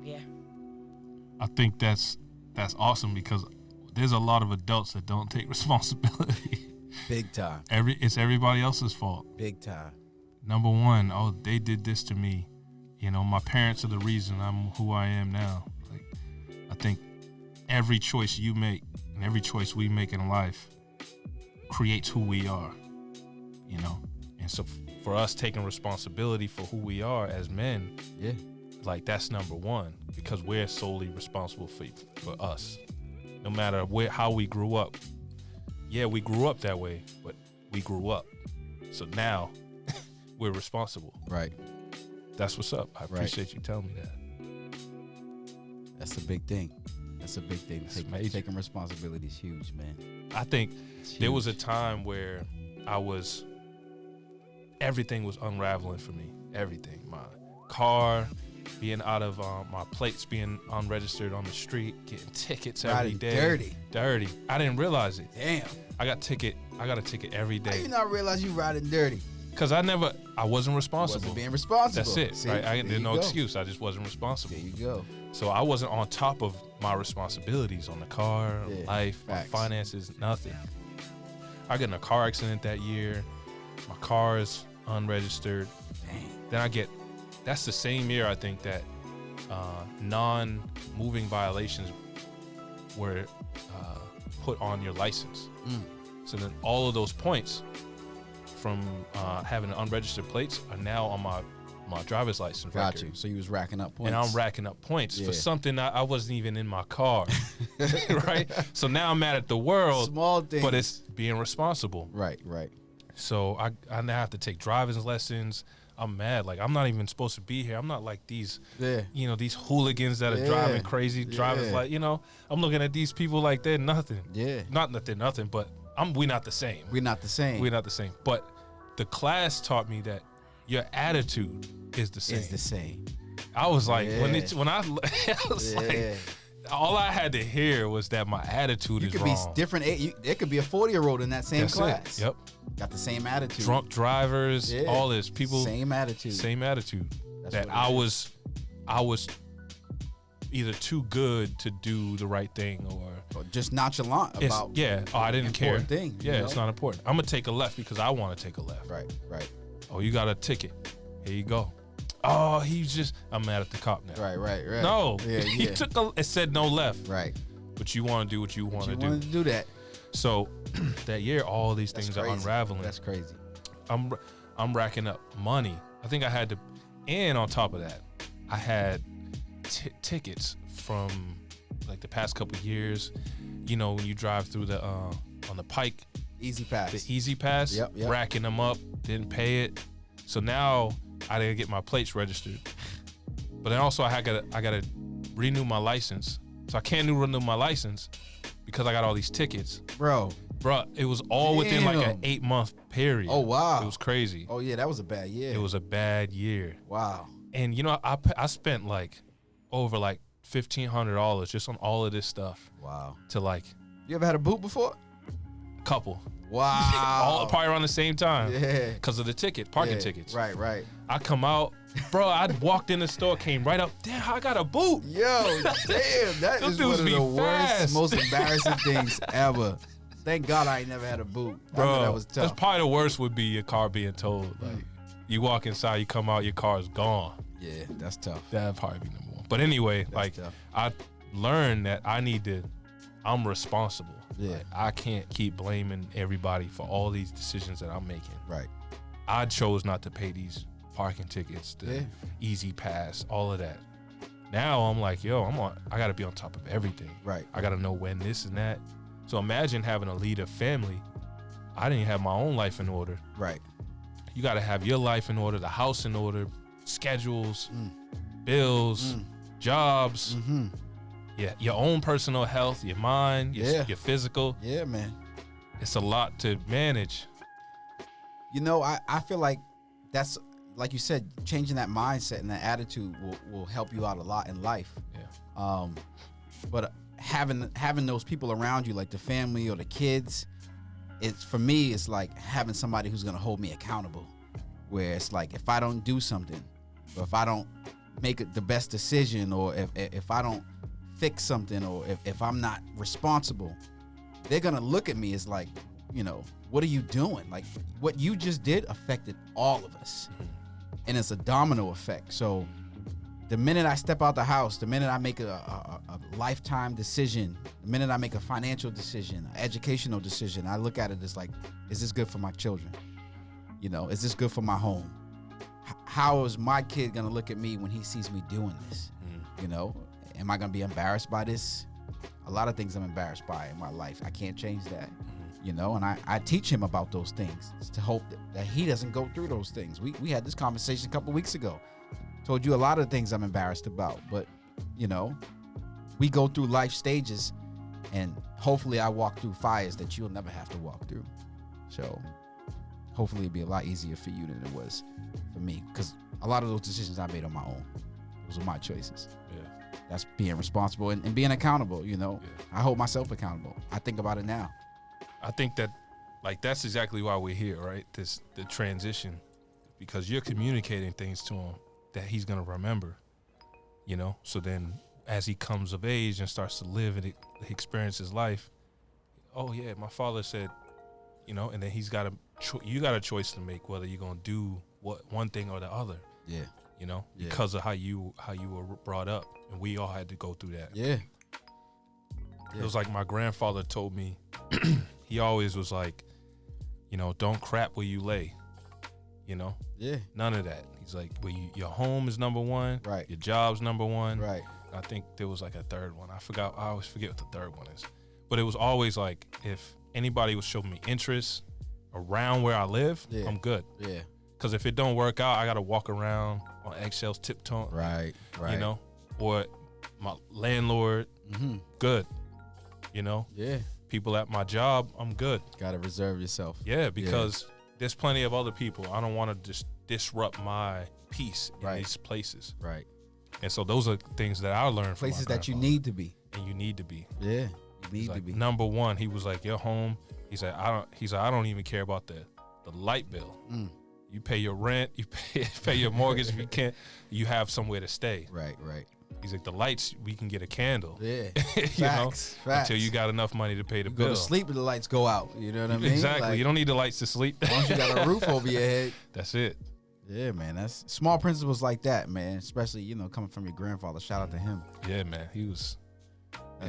[SPEAKER 3] yeah.
[SPEAKER 1] I think that's awesome because there's a lot of adults that don't take responsibility.
[SPEAKER 2] Big time.
[SPEAKER 1] It's everybody else's fault.
[SPEAKER 2] Big time.
[SPEAKER 1] Number one, oh, they did this to me. You know, my parents are the reason I'm who I am now. Like, I think every choice you make and every choice we make in life creates who we are, you know? And so for us taking responsibility for who we are as men,
[SPEAKER 2] Yeah.
[SPEAKER 1] like, that's number one, because we're solely responsible for us. No matter how we grew up. Yeah, we grew up that way, but we grew up. So now we're responsible.
[SPEAKER 2] Right.
[SPEAKER 1] That's what's up. I appreciate you telling me that.
[SPEAKER 2] That's a big thing. That's a big thing.
[SPEAKER 1] Major.
[SPEAKER 2] Taking responsibility is huge, man.
[SPEAKER 1] I think
[SPEAKER 2] It's
[SPEAKER 1] there was a
[SPEAKER 2] huge.
[SPEAKER 1] time where everything was unraveling for me. Everything. My car, being out of my plates being unregistered on the street, getting tickets every
[SPEAKER 2] Riding
[SPEAKER 1] day. Dirty. I didn't realize it.
[SPEAKER 2] Damn.
[SPEAKER 1] I got a ticket every
[SPEAKER 2] How
[SPEAKER 1] day.
[SPEAKER 2] you not realize you riding dirty?
[SPEAKER 1] Because I wasn't responsible.
[SPEAKER 2] Wasn't being responsible.
[SPEAKER 1] That's it.
[SPEAKER 2] See,
[SPEAKER 1] Right?
[SPEAKER 2] there
[SPEAKER 1] There's
[SPEAKER 2] you
[SPEAKER 1] no
[SPEAKER 2] go.
[SPEAKER 1] excuse. I just wasn't responsible.
[SPEAKER 2] There you go.
[SPEAKER 1] So I wasn't on top of my responsibilities on the car,
[SPEAKER 2] Yeah,
[SPEAKER 1] life,
[SPEAKER 2] facts.
[SPEAKER 1] my finances, nothing. I get in a car accident that year. My car is unregistered.
[SPEAKER 2] Dang.
[SPEAKER 1] Then that's the same year I think that non-moving violations were put on your license. So then all of those points from having unregistered plates are now on my driver's license
[SPEAKER 2] Got
[SPEAKER 1] record.
[SPEAKER 2] you. So you was racking up points.
[SPEAKER 1] And I'm racking up points
[SPEAKER 2] Yeah.
[SPEAKER 1] for something that I wasn't even in my car, right? So now I'm mad at the world,
[SPEAKER 2] Small things.
[SPEAKER 1] but it's being responsible.
[SPEAKER 2] Right.
[SPEAKER 1] So I now have to take driving lessons. I'm mad. Like, I'm not even supposed to be here. I'm not like these,
[SPEAKER 2] Yeah.
[SPEAKER 1] these hooligans that are
[SPEAKER 2] Yeah.
[SPEAKER 1] driving crazy, driving
[SPEAKER 2] Yeah.
[SPEAKER 1] like, I'm looking at these people like they're nothing.
[SPEAKER 2] Yeah.
[SPEAKER 1] Not that they're nothing, but we not the same.
[SPEAKER 2] We're not the same.
[SPEAKER 1] We're not the same. But the class taught me that your attitude is the same.
[SPEAKER 2] It's the same.
[SPEAKER 1] I was like,
[SPEAKER 2] Yeah.
[SPEAKER 1] when I was
[SPEAKER 2] Yeah.
[SPEAKER 1] like, all I had to hear was that my attitude
[SPEAKER 2] You
[SPEAKER 1] is
[SPEAKER 2] could
[SPEAKER 1] wrong.
[SPEAKER 2] be different. It could be a 40-year-old in that same
[SPEAKER 1] That's
[SPEAKER 2] class.
[SPEAKER 1] it. Yep.
[SPEAKER 2] Got the same attitude.
[SPEAKER 1] Drunk drivers,
[SPEAKER 2] Yeah.
[SPEAKER 1] all this people,
[SPEAKER 2] Same attitude.
[SPEAKER 1] same attitude.
[SPEAKER 2] That's
[SPEAKER 1] That
[SPEAKER 2] what
[SPEAKER 1] I
[SPEAKER 2] it is.
[SPEAKER 1] was either too good to do the right thing or
[SPEAKER 2] Or just nonchalant about.
[SPEAKER 1] I didn't care.
[SPEAKER 2] important thing, you
[SPEAKER 1] Yeah,
[SPEAKER 2] know?
[SPEAKER 1] it's not important. I'm gonna take a left because I want to take a left.
[SPEAKER 2] Right.
[SPEAKER 1] Oh, you got a ticket. Here you go. Oh, I'm mad at the cop now.
[SPEAKER 2] Right.
[SPEAKER 1] No,
[SPEAKER 2] Yeah.
[SPEAKER 1] it said no left,
[SPEAKER 2] Right.
[SPEAKER 1] but you want to do what you want to
[SPEAKER 2] You
[SPEAKER 1] do.
[SPEAKER 2] wanted to do that.
[SPEAKER 1] So that year, all these
[SPEAKER 2] That's
[SPEAKER 1] things
[SPEAKER 2] crazy.
[SPEAKER 1] are unraveling.
[SPEAKER 2] That's crazy.
[SPEAKER 1] I'm racking up money. I think I had to, and on top of that, I had tickets from like the past couple of years. When you drive through the on the Pike,
[SPEAKER 2] Easy pass.
[SPEAKER 1] the Easy Pass,
[SPEAKER 2] Yep.
[SPEAKER 1] racking them up, didn't pay it. So now I didn't get my plates registered. But then also I gotta renew my license. So I can't renew my license because I got all these tickets.
[SPEAKER 2] Bro.
[SPEAKER 1] Bruh, it was all within like an
[SPEAKER 2] Damn.
[SPEAKER 1] 8-month period.
[SPEAKER 2] Oh, wow.
[SPEAKER 1] It was crazy.
[SPEAKER 2] Oh, yeah, that was a bad year.
[SPEAKER 1] It was a bad year.
[SPEAKER 2] Wow.
[SPEAKER 1] And I spent like over like $1,500 just on all of this stuff
[SPEAKER 2] Wow.
[SPEAKER 1] to like
[SPEAKER 2] You ever had a boot before?
[SPEAKER 1] a couple.
[SPEAKER 2] Wow.
[SPEAKER 1] All probably around the same time.
[SPEAKER 2] Yeah.
[SPEAKER 1] Because of the parking
[SPEAKER 2] Yeah.
[SPEAKER 1] tickets.
[SPEAKER 2] Right.
[SPEAKER 1] I come out, bro, I walked in the store, came right up, damn, I got a boot.
[SPEAKER 2] Yo, damn, that
[SPEAKER 1] Those
[SPEAKER 2] is
[SPEAKER 1] dudes
[SPEAKER 2] one of
[SPEAKER 1] be
[SPEAKER 2] the worst,
[SPEAKER 1] fast.
[SPEAKER 2] most embarrassing things ever. Thank God I ain't never had a boot. I know
[SPEAKER 1] Bro,
[SPEAKER 2] that was
[SPEAKER 1] that's
[SPEAKER 2] tough.
[SPEAKER 1] probably the worst would be your car being towed. Like, you walk inside, you come out, your car's gone.
[SPEAKER 2] Yeah, that's tough.
[SPEAKER 1] That'd probably be number one. But anyway,
[SPEAKER 2] That's
[SPEAKER 1] like,
[SPEAKER 2] tough.
[SPEAKER 1] learn that I'm responsible.
[SPEAKER 2] Yeah.
[SPEAKER 1] Like, I can't keep blaming everybody for all these decisions that I'm making.
[SPEAKER 2] Right.
[SPEAKER 1] I chose not to pay these parking tickets, the easy pass, all of that. Now I'm like, yo, I gotta be on top of everything.
[SPEAKER 2] Right.
[SPEAKER 1] I gotta know when this and that. So imagine having to lead a family. I didn't have my own life in order.
[SPEAKER 2] Right.
[SPEAKER 1] You gotta have your life in order, the house in order, schedules, bills, jobs, your own personal health, your mind, your physical.
[SPEAKER 2] Yeah, man.
[SPEAKER 1] It's a lot to manage.
[SPEAKER 2] You know, I feel like that's, like you said, changing that mindset and that attitude will help you out a lot in life.
[SPEAKER 1] Yeah.
[SPEAKER 2] But having those people around you, like the family or the kids, for me, it's like having somebody who's gonna hold me accountable. Where it's like, if I don't do something, or if I don't make the best decision, or if I don't fix something, or if I'm not responsible, they're gonna look at me as like, you know, what are you doing? Like, what you just did affected all of us. And it's a domino effect. So the minute I step out the house, the minute I make a lifetime decision, the minute I make a financial decision, an educational decision, I look at it as like, is this good for my children? You know, is this good for my home? How is my kid gonna look at me when he sees me doing this? You know, am I gonna be embarrassed by this? A lot of things I'm embarrassed by in my life. I can't change that. You know, and I teach him about those things to hope that he doesn't go through those things. We had this conversation a couple weeks ago. Told you a lot of things I'm embarrassed about, but you know, we go through life stages, and hopefully I walk through fires that you'll never have to walk through. So hopefully it'll be a lot easier for you than it was for me, because a lot of those decisions I made on my own. Those were my choices.
[SPEAKER 1] Yeah.
[SPEAKER 2] That's being responsible and being accountable. You know, I hold myself accountable. I think about it now.
[SPEAKER 1] I think that, like, that's exactly why we're here, right? The transition, because you're communicating things to him that he's gonna remember, you know. So then, as he comes of age and starts to live and experience his life, oh yeah, my father said, you know, and then you got a choice to make whether you're gonna do one thing or the other.
[SPEAKER 2] Yeah.
[SPEAKER 1] You know, because of how you were brought up, and we all had to go through that.
[SPEAKER 2] Yeah.
[SPEAKER 1] It was like my grandfather told me. He always was like, you know, don't crap where you lay, you know?
[SPEAKER 2] Yeah.
[SPEAKER 1] None of that. He's like, your home is number one.
[SPEAKER 2] Right.
[SPEAKER 1] Your job's number one.
[SPEAKER 2] Right.
[SPEAKER 1] I think there was like a third one. I always forget what the third one is. But it was always like, if anybody was showing me interest around where I live, I'm good.
[SPEAKER 2] Yeah.
[SPEAKER 1] Because if it don't work out, I got to walk around on eggshells, tiptoeing.
[SPEAKER 2] Right.
[SPEAKER 1] You know? Or my landlord, good. You know?
[SPEAKER 2] Yeah.
[SPEAKER 1] People at my job, I'm good.
[SPEAKER 2] Gotta reserve yourself.
[SPEAKER 1] Yeah, because there's plenty of other people. I don't want to just disrupt my peace in these places.
[SPEAKER 2] Right.
[SPEAKER 1] And so those are things that I learned from
[SPEAKER 2] places
[SPEAKER 1] my
[SPEAKER 2] that you need to be.
[SPEAKER 1] And you need to be.
[SPEAKER 2] Yeah. You need to be.
[SPEAKER 1] Number one, he was like, your home. He said, I don't even care about the light bill. You pay your rent, you pay your mortgage. If you can't, you have somewhere to stay.
[SPEAKER 2] Right.
[SPEAKER 1] He's like, the lights, we can get a candle.
[SPEAKER 2] Yeah.
[SPEAKER 1] Facts. Until you got enough money to pay the bill.
[SPEAKER 2] Go to sleep and the lights go out. You know what I mean?
[SPEAKER 1] Exactly.
[SPEAKER 2] Like,
[SPEAKER 1] you don't need the lights to sleep.
[SPEAKER 2] As long as you got a roof over your head.
[SPEAKER 1] That's it.
[SPEAKER 2] Yeah, man. That's small principles like that, man. Especially, you know, coming from your grandfather. Shout out to him.
[SPEAKER 1] Yeah, man. He was.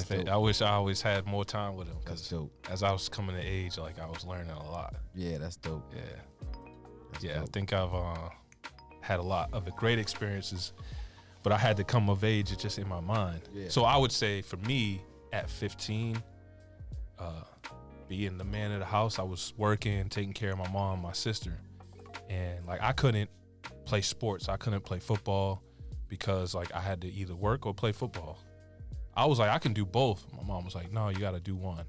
[SPEAKER 2] Dope.
[SPEAKER 1] I wish I always had more time with him.
[SPEAKER 2] That's dope.
[SPEAKER 1] As I was coming to age, like, I was learning a lot.
[SPEAKER 2] Yeah, that's dope.
[SPEAKER 1] Yeah. Dope. I think I've had a lot of great experiences, but I had to come of age just in my mind. Yeah. So I would say for me at 15, being the man of the house, I was working, taking care of my mom, my sister. And like, I couldn't play sports. I couldn't play football because like I had to either work or play football. I was like, I can do both. My mom was like, no, you got to do one.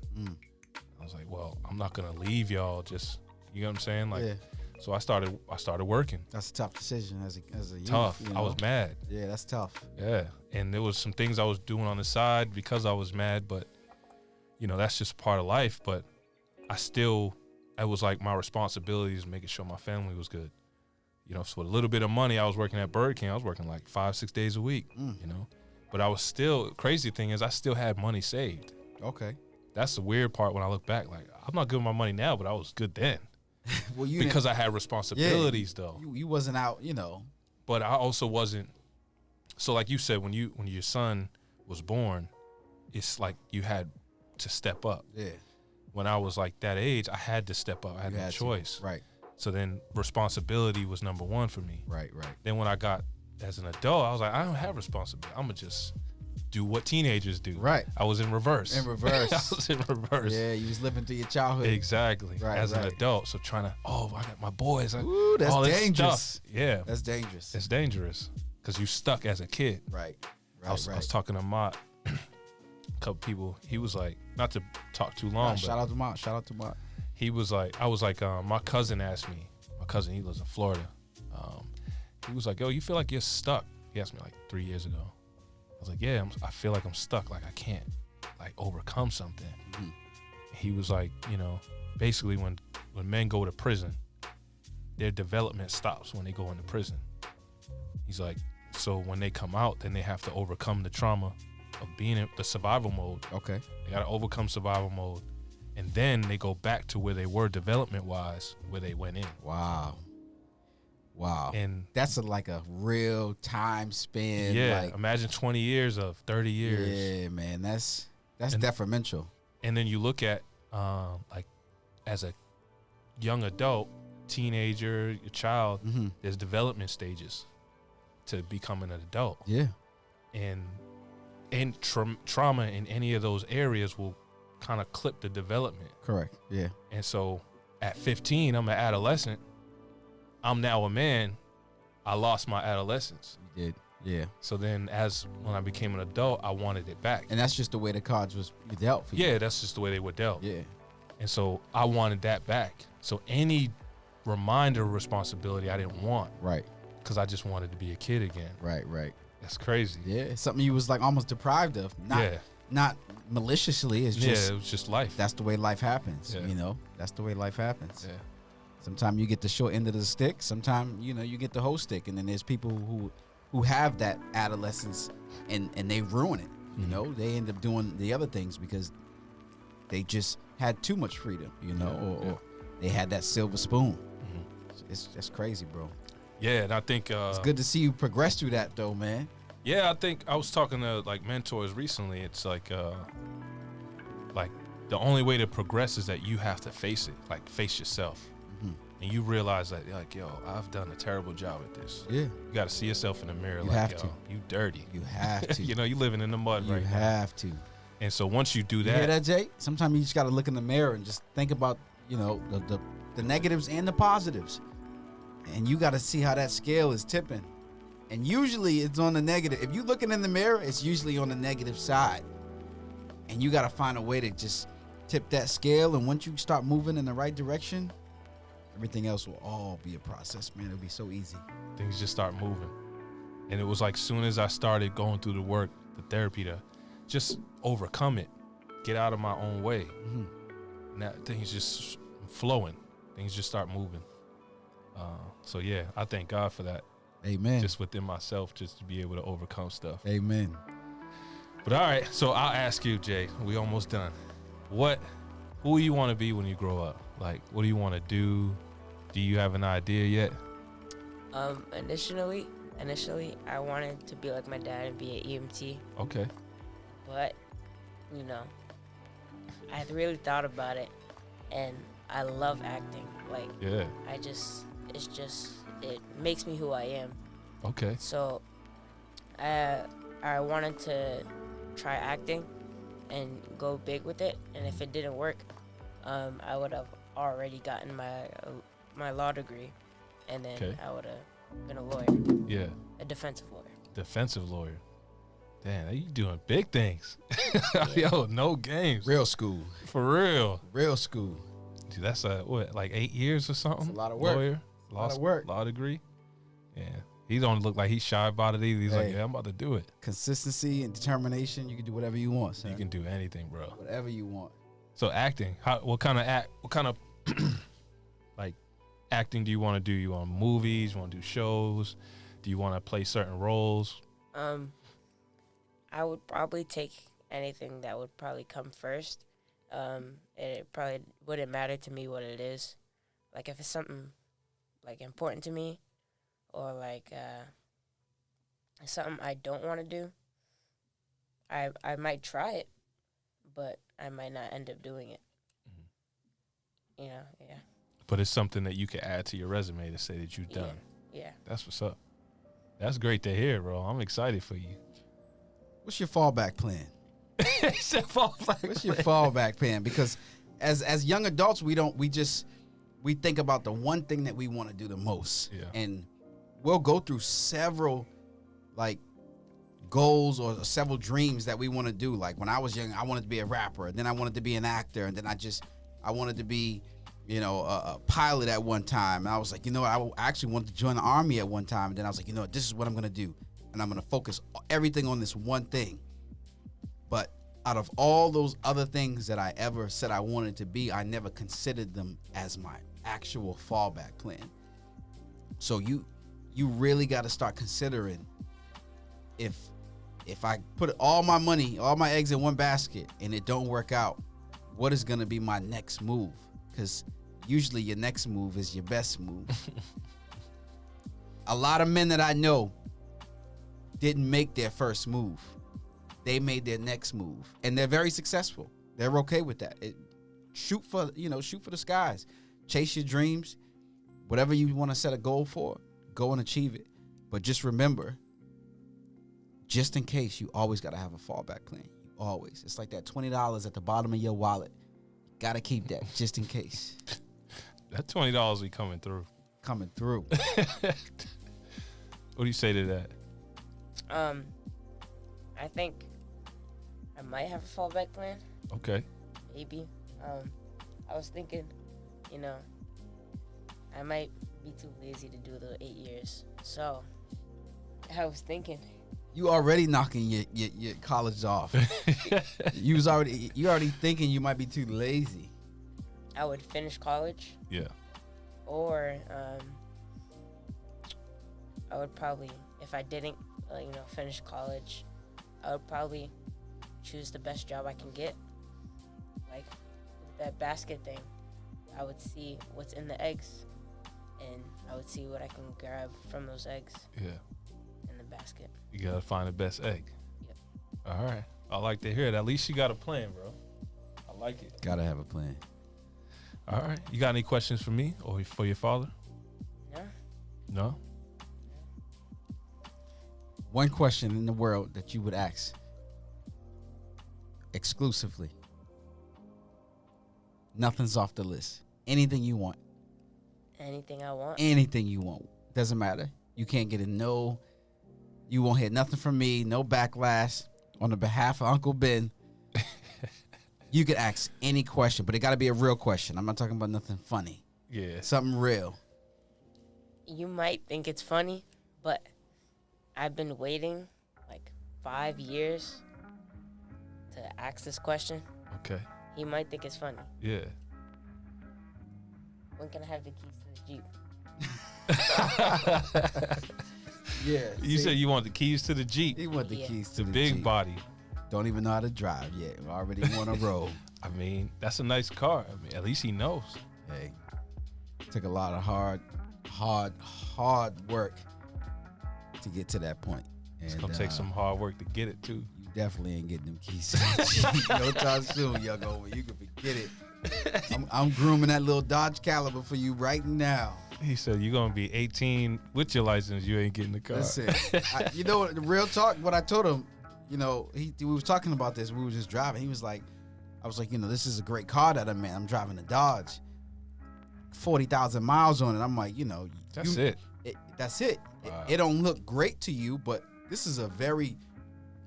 [SPEAKER 1] I was like, well, I'm not going to leave y'all just, you know what I'm saying? Like, so I started working.
[SPEAKER 2] That's a tough decision as a youth.
[SPEAKER 1] Tough.
[SPEAKER 2] You know?
[SPEAKER 1] I was mad.
[SPEAKER 2] Yeah, that's tough.
[SPEAKER 1] Yeah. And there was some things I was doing on the side because I was mad, but you know, that's just part of life. But it was like my responsibility is making sure my family was good. You know, so with a little bit of money, I was working at Burger King. I was working like 5-6 days a week, you know. But I was still, crazy thing is I still had money saved.
[SPEAKER 2] Okay.
[SPEAKER 1] That's the weird part when I look back. Like, I'm not good with my money now, but I was good then. Well, because I had responsibilities though.
[SPEAKER 2] You wasn't out, you know.
[SPEAKER 1] But I also wasn't. So like you said, when your son was born, it's like you had to step up.
[SPEAKER 2] Yeah.
[SPEAKER 1] When I was like that age, I had to step up. I had
[SPEAKER 2] You
[SPEAKER 1] no
[SPEAKER 2] had to.
[SPEAKER 1] choice.
[SPEAKER 2] Right.
[SPEAKER 1] So then responsibility was number one for me.
[SPEAKER 2] Right.
[SPEAKER 1] Then when I got as an adult, I was like, I don't have responsibility. I'm gonna just do what teenagers do.
[SPEAKER 2] Right.
[SPEAKER 1] I was in reverse.
[SPEAKER 2] In reverse.
[SPEAKER 1] I was in reverse.
[SPEAKER 2] Yeah, you was living through your childhood.
[SPEAKER 1] Exactly.
[SPEAKER 2] Right,
[SPEAKER 1] as an
[SPEAKER 2] right.
[SPEAKER 1] adult. So trying to, I got my boys.
[SPEAKER 2] Ooh, that's
[SPEAKER 1] all this
[SPEAKER 2] dangerous.
[SPEAKER 1] stuff. Yeah.
[SPEAKER 2] That's dangerous.
[SPEAKER 1] It's dangerous because you stuck as a kid.
[SPEAKER 2] Right.
[SPEAKER 1] I was talking to Mott, a couple people. He was like, not to talk too long, but
[SPEAKER 2] shout out to Mott.
[SPEAKER 1] he was like, I was like, my cousin asked me. My cousin, he lives in Florida. He was like, yo, you feel like you're stuck? He asked me like 3 years ago. I was like, yeah, I feel like I'm stuck. Like I can't like overcome something.
[SPEAKER 2] Mhm.
[SPEAKER 1] He was like, basically when men go to prison, their development stops when they go into prison. He's like, so when they come out, then they have to overcome the trauma of being in the survival mode.
[SPEAKER 2] Okay.
[SPEAKER 1] They got to overcome survival mode. And then they go back to where they were development-wise, where they went in.
[SPEAKER 2] Wow.
[SPEAKER 1] And
[SPEAKER 2] that's like a real time span.
[SPEAKER 1] yeah,
[SPEAKER 2] Like,
[SPEAKER 1] imagine 20 years of 30 years.
[SPEAKER 2] yeah, man, that's
[SPEAKER 1] And-
[SPEAKER 2] detrimental.
[SPEAKER 1] And then you look at like as a young adult, teenager, your child,
[SPEAKER 2] Mm-hmm.
[SPEAKER 1] there's development stages to becoming an adult.
[SPEAKER 2] Yeah.
[SPEAKER 1] And trauma in any of those areas will kind of clip the development.
[SPEAKER 2] Correct. Yeah.
[SPEAKER 1] And so at 15, I'm an adolescent. I'm now a man. I lost my adolescence.
[SPEAKER 2] You did. Yeah.
[SPEAKER 1] So then when I became an adult, I wanted it back.
[SPEAKER 2] And that's just the way the cards was dealt for you.
[SPEAKER 1] Yeah, that's just the way they were dealt.
[SPEAKER 2] Yeah.
[SPEAKER 1] And so I wanted that back. So any reminder of responsibility I didn't want
[SPEAKER 2] Right.
[SPEAKER 1] because I just wanted to be a kid again.
[SPEAKER 2] Right.
[SPEAKER 1] That's crazy.
[SPEAKER 2] Yeah. It's something you was like almost deprived of. Not maliciously. It's just
[SPEAKER 1] it was just life.
[SPEAKER 2] that's the way life happens.
[SPEAKER 1] Yeah.
[SPEAKER 2] That's the way life happens.
[SPEAKER 1] Yeah.
[SPEAKER 2] Sometimes you get the short end of the stick. Sometimes you get the whole stick, and then there's people who have that adolescence and they ruin it.
[SPEAKER 1] Mhm.
[SPEAKER 2] They end up doing the other things because they just had too much freedom. Or they had that silver spoon.
[SPEAKER 1] Mhm.
[SPEAKER 2] It's crazy, bro.
[SPEAKER 1] Yeah, and I think
[SPEAKER 2] It's good to see you progress through that, though, man.
[SPEAKER 1] yeah, I think I was talking to like mentors recently. It's like the only way to progress is that you have to face it, like face yourself.
[SPEAKER 2] Mhm.
[SPEAKER 1] And you realize that, like, yo, I've done a terrible job at this.
[SPEAKER 2] Yeah,
[SPEAKER 1] You got to see yourself in the mirror.
[SPEAKER 2] You
[SPEAKER 1] like,
[SPEAKER 2] have
[SPEAKER 1] yo,
[SPEAKER 2] to.
[SPEAKER 1] you dirty.
[SPEAKER 2] you have to.
[SPEAKER 1] You living in the mud
[SPEAKER 2] You
[SPEAKER 1] right now.
[SPEAKER 2] have to.
[SPEAKER 1] And so once you do
[SPEAKER 2] You hear
[SPEAKER 1] that,
[SPEAKER 2] that, Jay? Sometimes you just got to look in the mirror and just think about, the negatives and the positives. And you got to see how that scale is tipping. And usually it's on the negative. If you're looking in the mirror, it's usually on the negative side. And you got to find a way to just tip that scale. And once you start moving in the right direction, everything else will all be a process, man. It'll be so easy.
[SPEAKER 1] things just start moving. And it was like soon as I started going through the therapy to just overcome it, get out of my own way.
[SPEAKER 2] Mm-hmm.
[SPEAKER 1] And that things just flowing. Things just start moving. So yeah, I thank God for that.
[SPEAKER 2] Amen.
[SPEAKER 1] Just within myself, just to be able to overcome stuff.
[SPEAKER 2] Amen.
[SPEAKER 1] But all right, so I'll ask you, Jay. We almost done. Who do you want to be when you grow up? Like, what do you want to do? Do you have an idea yet?
[SPEAKER 3] Initially, I wanted to be like my dad and be an EMT,
[SPEAKER 1] Okay.
[SPEAKER 3] but I really thought about it, and I love acting. Like,
[SPEAKER 1] Yeah.
[SPEAKER 3] it makes me who I am.
[SPEAKER 1] Okay.
[SPEAKER 3] So, I wanted to try acting and go big with it. And if it didn't work, I would have already gotten my law degree, and then
[SPEAKER 1] Okay.
[SPEAKER 3] I would have been a lawyer,
[SPEAKER 1] Yeah.
[SPEAKER 3] a defensive lawyer.
[SPEAKER 1] Defensive lawyer. Damn, you doing big things. Yo, no games.
[SPEAKER 2] Real school.
[SPEAKER 1] For real.
[SPEAKER 2] Real school.
[SPEAKER 1] Dude, that's like 8 years or something?
[SPEAKER 2] That's a lot of work.
[SPEAKER 1] Lawyer.
[SPEAKER 2] Lot of work.
[SPEAKER 1] Law degree. Yeah. He don't look like he's shy about it either. He's like,
[SPEAKER 2] Hey.
[SPEAKER 1] yeah, I'm about to do it.
[SPEAKER 2] Consistency and determination. You can do whatever you want, son.
[SPEAKER 1] You can do anything, bro.
[SPEAKER 2] Whatever you want.
[SPEAKER 1] So acting, what kind of like acting do you want to do? You want movies? You want to do shows? Do you want to play certain roles?
[SPEAKER 3] I would probably take anything that would probably come first. It probably wouldn't matter to me what it is. Like if it's something like important to me, or like something I don't want to do, I might try it, but I might not end up doing it.
[SPEAKER 1] Mm-hmm.
[SPEAKER 3] You know, yeah.
[SPEAKER 1] But it's something that you can add to your resume to say that you've done.
[SPEAKER 3] Yeah.
[SPEAKER 1] That's what's up. That's great to hear, bro. I'm excited for you.
[SPEAKER 2] What's your fallback plan? What's your fallback plan? Because as young adults, we think about the one thing that we want to do the most.
[SPEAKER 1] Yeah.
[SPEAKER 2] And we'll go through several like goals or several dreams that we want to do. Like when I was young, I wanted to be a rapper, and then I wanted to be an actor, and then I wanted to be, a pilot at one time. And I was like, I actually wanted to join the Army at one time. And then I was like, this is what I'm going to do. And I'm going to focus everything on this one thing. But out of all those other things that I ever said I wanted to be, I never considered them as my actual fallback plan. So you really got to start considering if I put all my money, all my eggs in one basket and it don't work out, what is going to be my next move? Because usually your next move is your best move. A lot of men that I know didn't make their first move. They made their next move, and they're very successful. They're okay with that. Shoot for the skies. Chase your dreams. Whatever you want to set a goal for, go and achieve it. But just remember, just in case, you always got to have a fallback plan. You always. It's like that $20 at the bottom of your wallet. Got to keep that just in case.
[SPEAKER 1] That $20 be coming through.
[SPEAKER 2] Coming through.
[SPEAKER 1] What do you say to that?
[SPEAKER 3] I think I might have a fallback plan.
[SPEAKER 1] Okay.
[SPEAKER 3] Maybe. I was thinking, I might be too lazy to do the 8 years. So I was thinking.
[SPEAKER 2] You already knocking your college off. You already thinking you might be too lazy.
[SPEAKER 3] I would finish college.
[SPEAKER 1] Yeah.
[SPEAKER 3] Or I would probably, if I didn't, finish college, I would probably choose the best job I can get. Like with that basket thing, I would see what's in the eggs, and I would see what I can grab from those eggs.
[SPEAKER 1] Yeah.
[SPEAKER 3] In the basket.
[SPEAKER 1] You gotta find the best egg.
[SPEAKER 3] Yep.
[SPEAKER 1] All right. I like to hear it. At least you got a plan, bro. I like it.
[SPEAKER 2] Gotta have a plan.
[SPEAKER 1] All right. You got any questions for me or for your father?
[SPEAKER 3] No.
[SPEAKER 1] No?
[SPEAKER 2] One question in the world that you would ask exclusively. Nothing's off the list. Anything you want.
[SPEAKER 3] Anything I want.
[SPEAKER 2] Anything you want. Doesn't matter. You can't get a no. You won't hear nothing from me. No backlash on the behalf of Uncle Ben. You could ask any question, but it got to be a real question. I'm not talking about nothing funny.
[SPEAKER 1] Yeah.
[SPEAKER 2] Something real.
[SPEAKER 3] You might think it's funny, but I've been waiting like 5 years to ask this question.
[SPEAKER 1] Okay.
[SPEAKER 3] He might think it's funny.
[SPEAKER 1] Yeah.
[SPEAKER 3] When can I have the keys to the Jeep?
[SPEAKER 2] Yeah.
[SPEAKER 1] You said you want the keys to the Jeep.
[SPEAKER 2] He want the
[SPEAKER 3] Yeah.
[SPEAKER 2] keys to
[SPEAKER 1] The
[SPEAKER 2] the
[SPEAKER 1] big
[SPEAKER 2] Jeep.
[SPEAKER 1] body.
[SPEAKER 2] Don't even know how to drive yet. Already want to roll.
[SPEAKER 1] I mean, that's a nice car. I mean, at least he knows.
[SPEAKER 2] Hey, took a lot of hard work to get to that point.
[SPEAKER 1] It's
[SPEAKER 2] And,
[SPEAKER 1] gonna take some hard work to get it too.
[SPEAKER 2] You definitely ain't getting them keys. No time soon, young over. You can forget it. I'm grooming that little Dodge Caliber for you right now.
[SPEAKER 1] He said you're gonna be 18 with your license. You ain't getting the car.
[SPEAKER 2] Listen, the real talk. What I told him, we was talking about this. We were just driving. He was like, I was like, this is a great car that I'm driving a Dodge. 40,000 miles on it. I'm like,
[SPEAKER 1] That's it.
[SPEAKER 2] That's it.
[SPEAKER 1] Wow.
[SPEAKER 2] It don't look great to you, but this is a very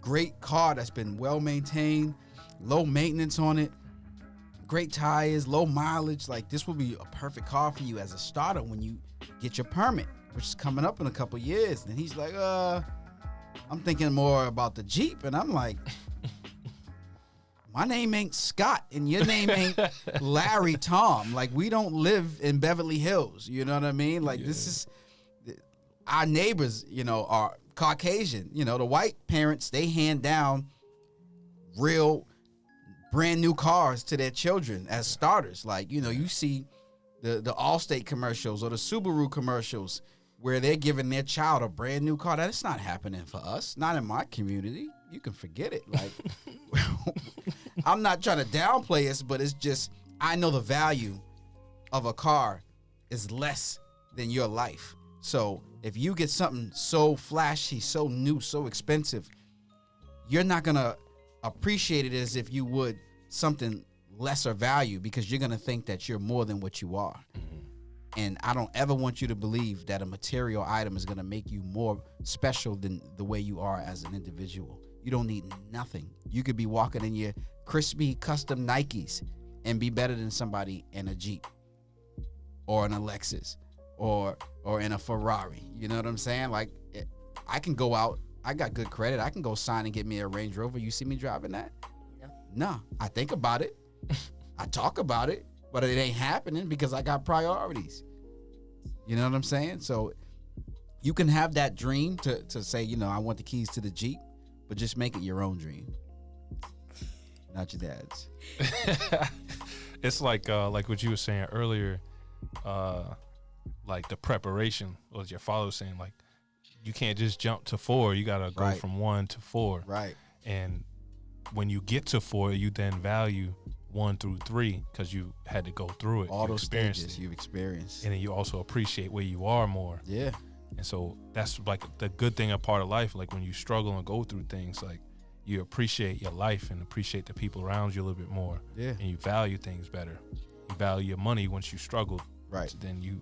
[SPEAKER 2] great car that's been well maintained, low maintenance on it, great tires, low mileage. Like this will be a perfect car for you as a starter when you get your permit, which is coming up in a couple years. And he's like, I'm thinking more about the Jeep. And I'm like, my name ain't Scott and your name ain't Larry Tom. Like we don't live in Beverly Hills. You know what I mean? Like this is our neighbors, are Caucasian. The white parents, they hand down real brand new cars to their children as starters. Like, you see the Allstate commercials or the Subaru commercials where they're giving their child a brand new car. That's not happening for us. Not in my community. You can forget it. Like I'm not trying to downplay it, but it's just I know the value of a car is less than your life. So if you get something so flashy, so new, so expensive, you're not gonna appreciate it as if you would something lesser value, because you're gonna think that you're more than what you are. And I don't ever want you to believe that a material item is gonna make you more special than the way you are as an individual. You don't need nothing. You could be walking in your crispy custom Nikes and be better than somebody in a Jeep or in a Lexus or in a Ferrari. You know what I'm saying? Like, I can go out. I got good credit. I can go sign and get me a Range Rover. You see me driving that? No. I think about it. I talk about it, but it ain't happening because I got priorities. You know what I'm saying? So you can have that dream to say, you know, I want the keys to the Jeep, but just make it your own dream, not your dad's.
[SPEAKER 1] It's like what you were saying earlier, like the preparation, what your father was saying, like you can't just jump to 4. You got to go from 1 to 4.
[SPEAKER 2] Right.
[SPEAKER 1] And when you get to 4, you then value 1 through 3 because you had to go through it.
[SPEAKER 2] All those stages you've experienced.
[SPEAKER 1] And then you also appreciate where you are more.
[SPEAKER 2] Yeah.
[SPEAKER 1] And so that's like the good thing, a part of life. Like when you struggle and go through things, like you appreciate your life and appreciate the people around you a little bit more.
[SPEAKER 2] Yeah.
[SPEAKER 1] And you value things better. You value your money once you struggled.
[SPEAKER 2] Right.
[SPEAKER 1] So then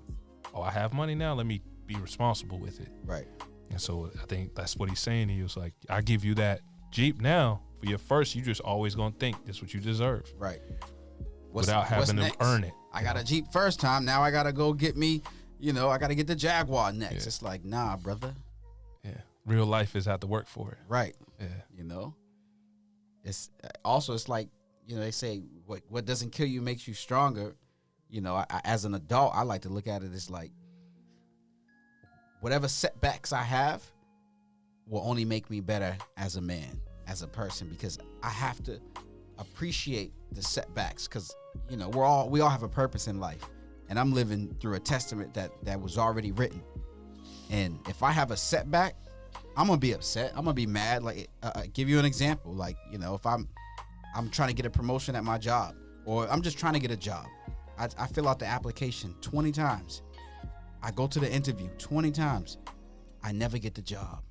[SPEAKER 1] I have money now. Let me be responsible with it.
[SPEAKER 2] Right.
[SPEAKER 1] And so I think that's what he's saying to you. It's like, I give you that Jeep now. For your first, you just always going to think this is what you deserve.
[SPEAKER 2] Right.
[SPEAKER 1] Without having to earn it.
[SPEAKER 2] I got a Jeep first time. Now I got to go get me, I got to get the Jaguar next.
[SPEAKER 1] Yeah.
[SPEAKER 2] It's like, nah, brother.
[SPEAKER 1] Yeah. Real life is have to work for it.
[SPEAKER 2] Right.
[SPEAKER 1] Yeah.
[SPEAKER 2] It's also, it's like, they say what doesn't kill you makes you stronger. As an adult, I like to look at it as like, whatever setbacks I have will only make me better as a man, as a person, because I have to appreciate the setbacks, because we all have a purpose in life, and I'm living through a testament that was already written. And if I have a setback, I'm gonna be upset. I'm gonna be mad. Like, give you an example. Like, if I'm trying to get a promotion at my job, or I'm just trying to get a job, I fill out the application 20 times. I go to the interview 20 times. I never get the job.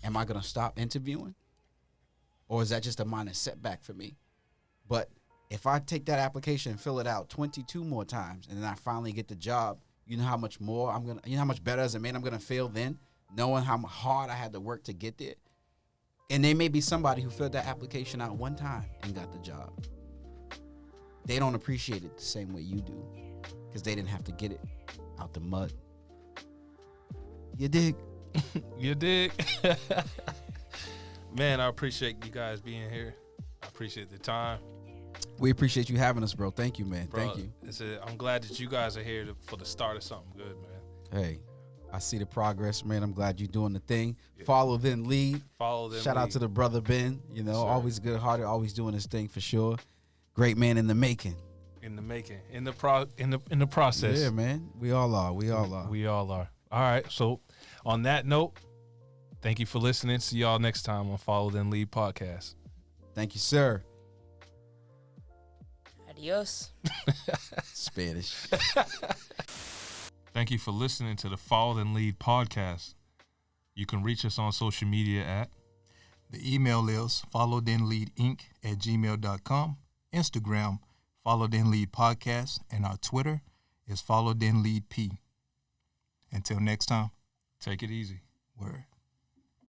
[SPEAKER 2] Am I gonna stop interviewing? Or is that just a minor setback for me? But if I take that application and fill it out 22 more times, and then I finally get the job, you know how much better as a man I'm gonna feel then, knowing how hard I had to work to get there. And there may be somebody who filled that application out one time and got the job. They don't appreciate it the same way you do, because they didn't have to get it out the mud. You dig?
[SPEAKER 1] You dig? Man, I appreciate you guys being here. I appreciate the time.
[SPEAKER 2] We appreciate you having us, bro. Thank you, man.
[SPEAKER 1] Bro,
[SPEAKER 2] thank you.
[SPEAKER 1] I'm glad that you guys are here for the start of something good, man.
[SPEAKER 2] Hey, I see the progress, man. I'm glad you're doing the thing. Yeah. Follow, then lead.
[SPEAKER 1] Shout
[SPEAKER 2] out to the brother Ben. Always good-hearted, always doing his thing for sure. Great man in the making.
[SPEAKER 1] In the process.
[SPEAKER 2] Yeah, man. We all are.
[SPEAKER 1] All right. So on that note, thank you for listening. See y'all next time on Follow Then Lead podcast.
[SPEAKER 2] Thank you, sir.
[SPEAKER 3] Adios.
[SPEAKER 2] Spanish.
[SPEAKER 1] Thank you for listening to the Follow Then Lead podcast. You can reach us on social media at.
[SPEAKER 4] The email is followthenleadinc@gmail.com. Instagram, Follow Then Lead Podcast, and our Twitter is Follow Then Lead P. Until next time,
[SPEAKER 1] take it easy.
[SPEAKER 4] Word.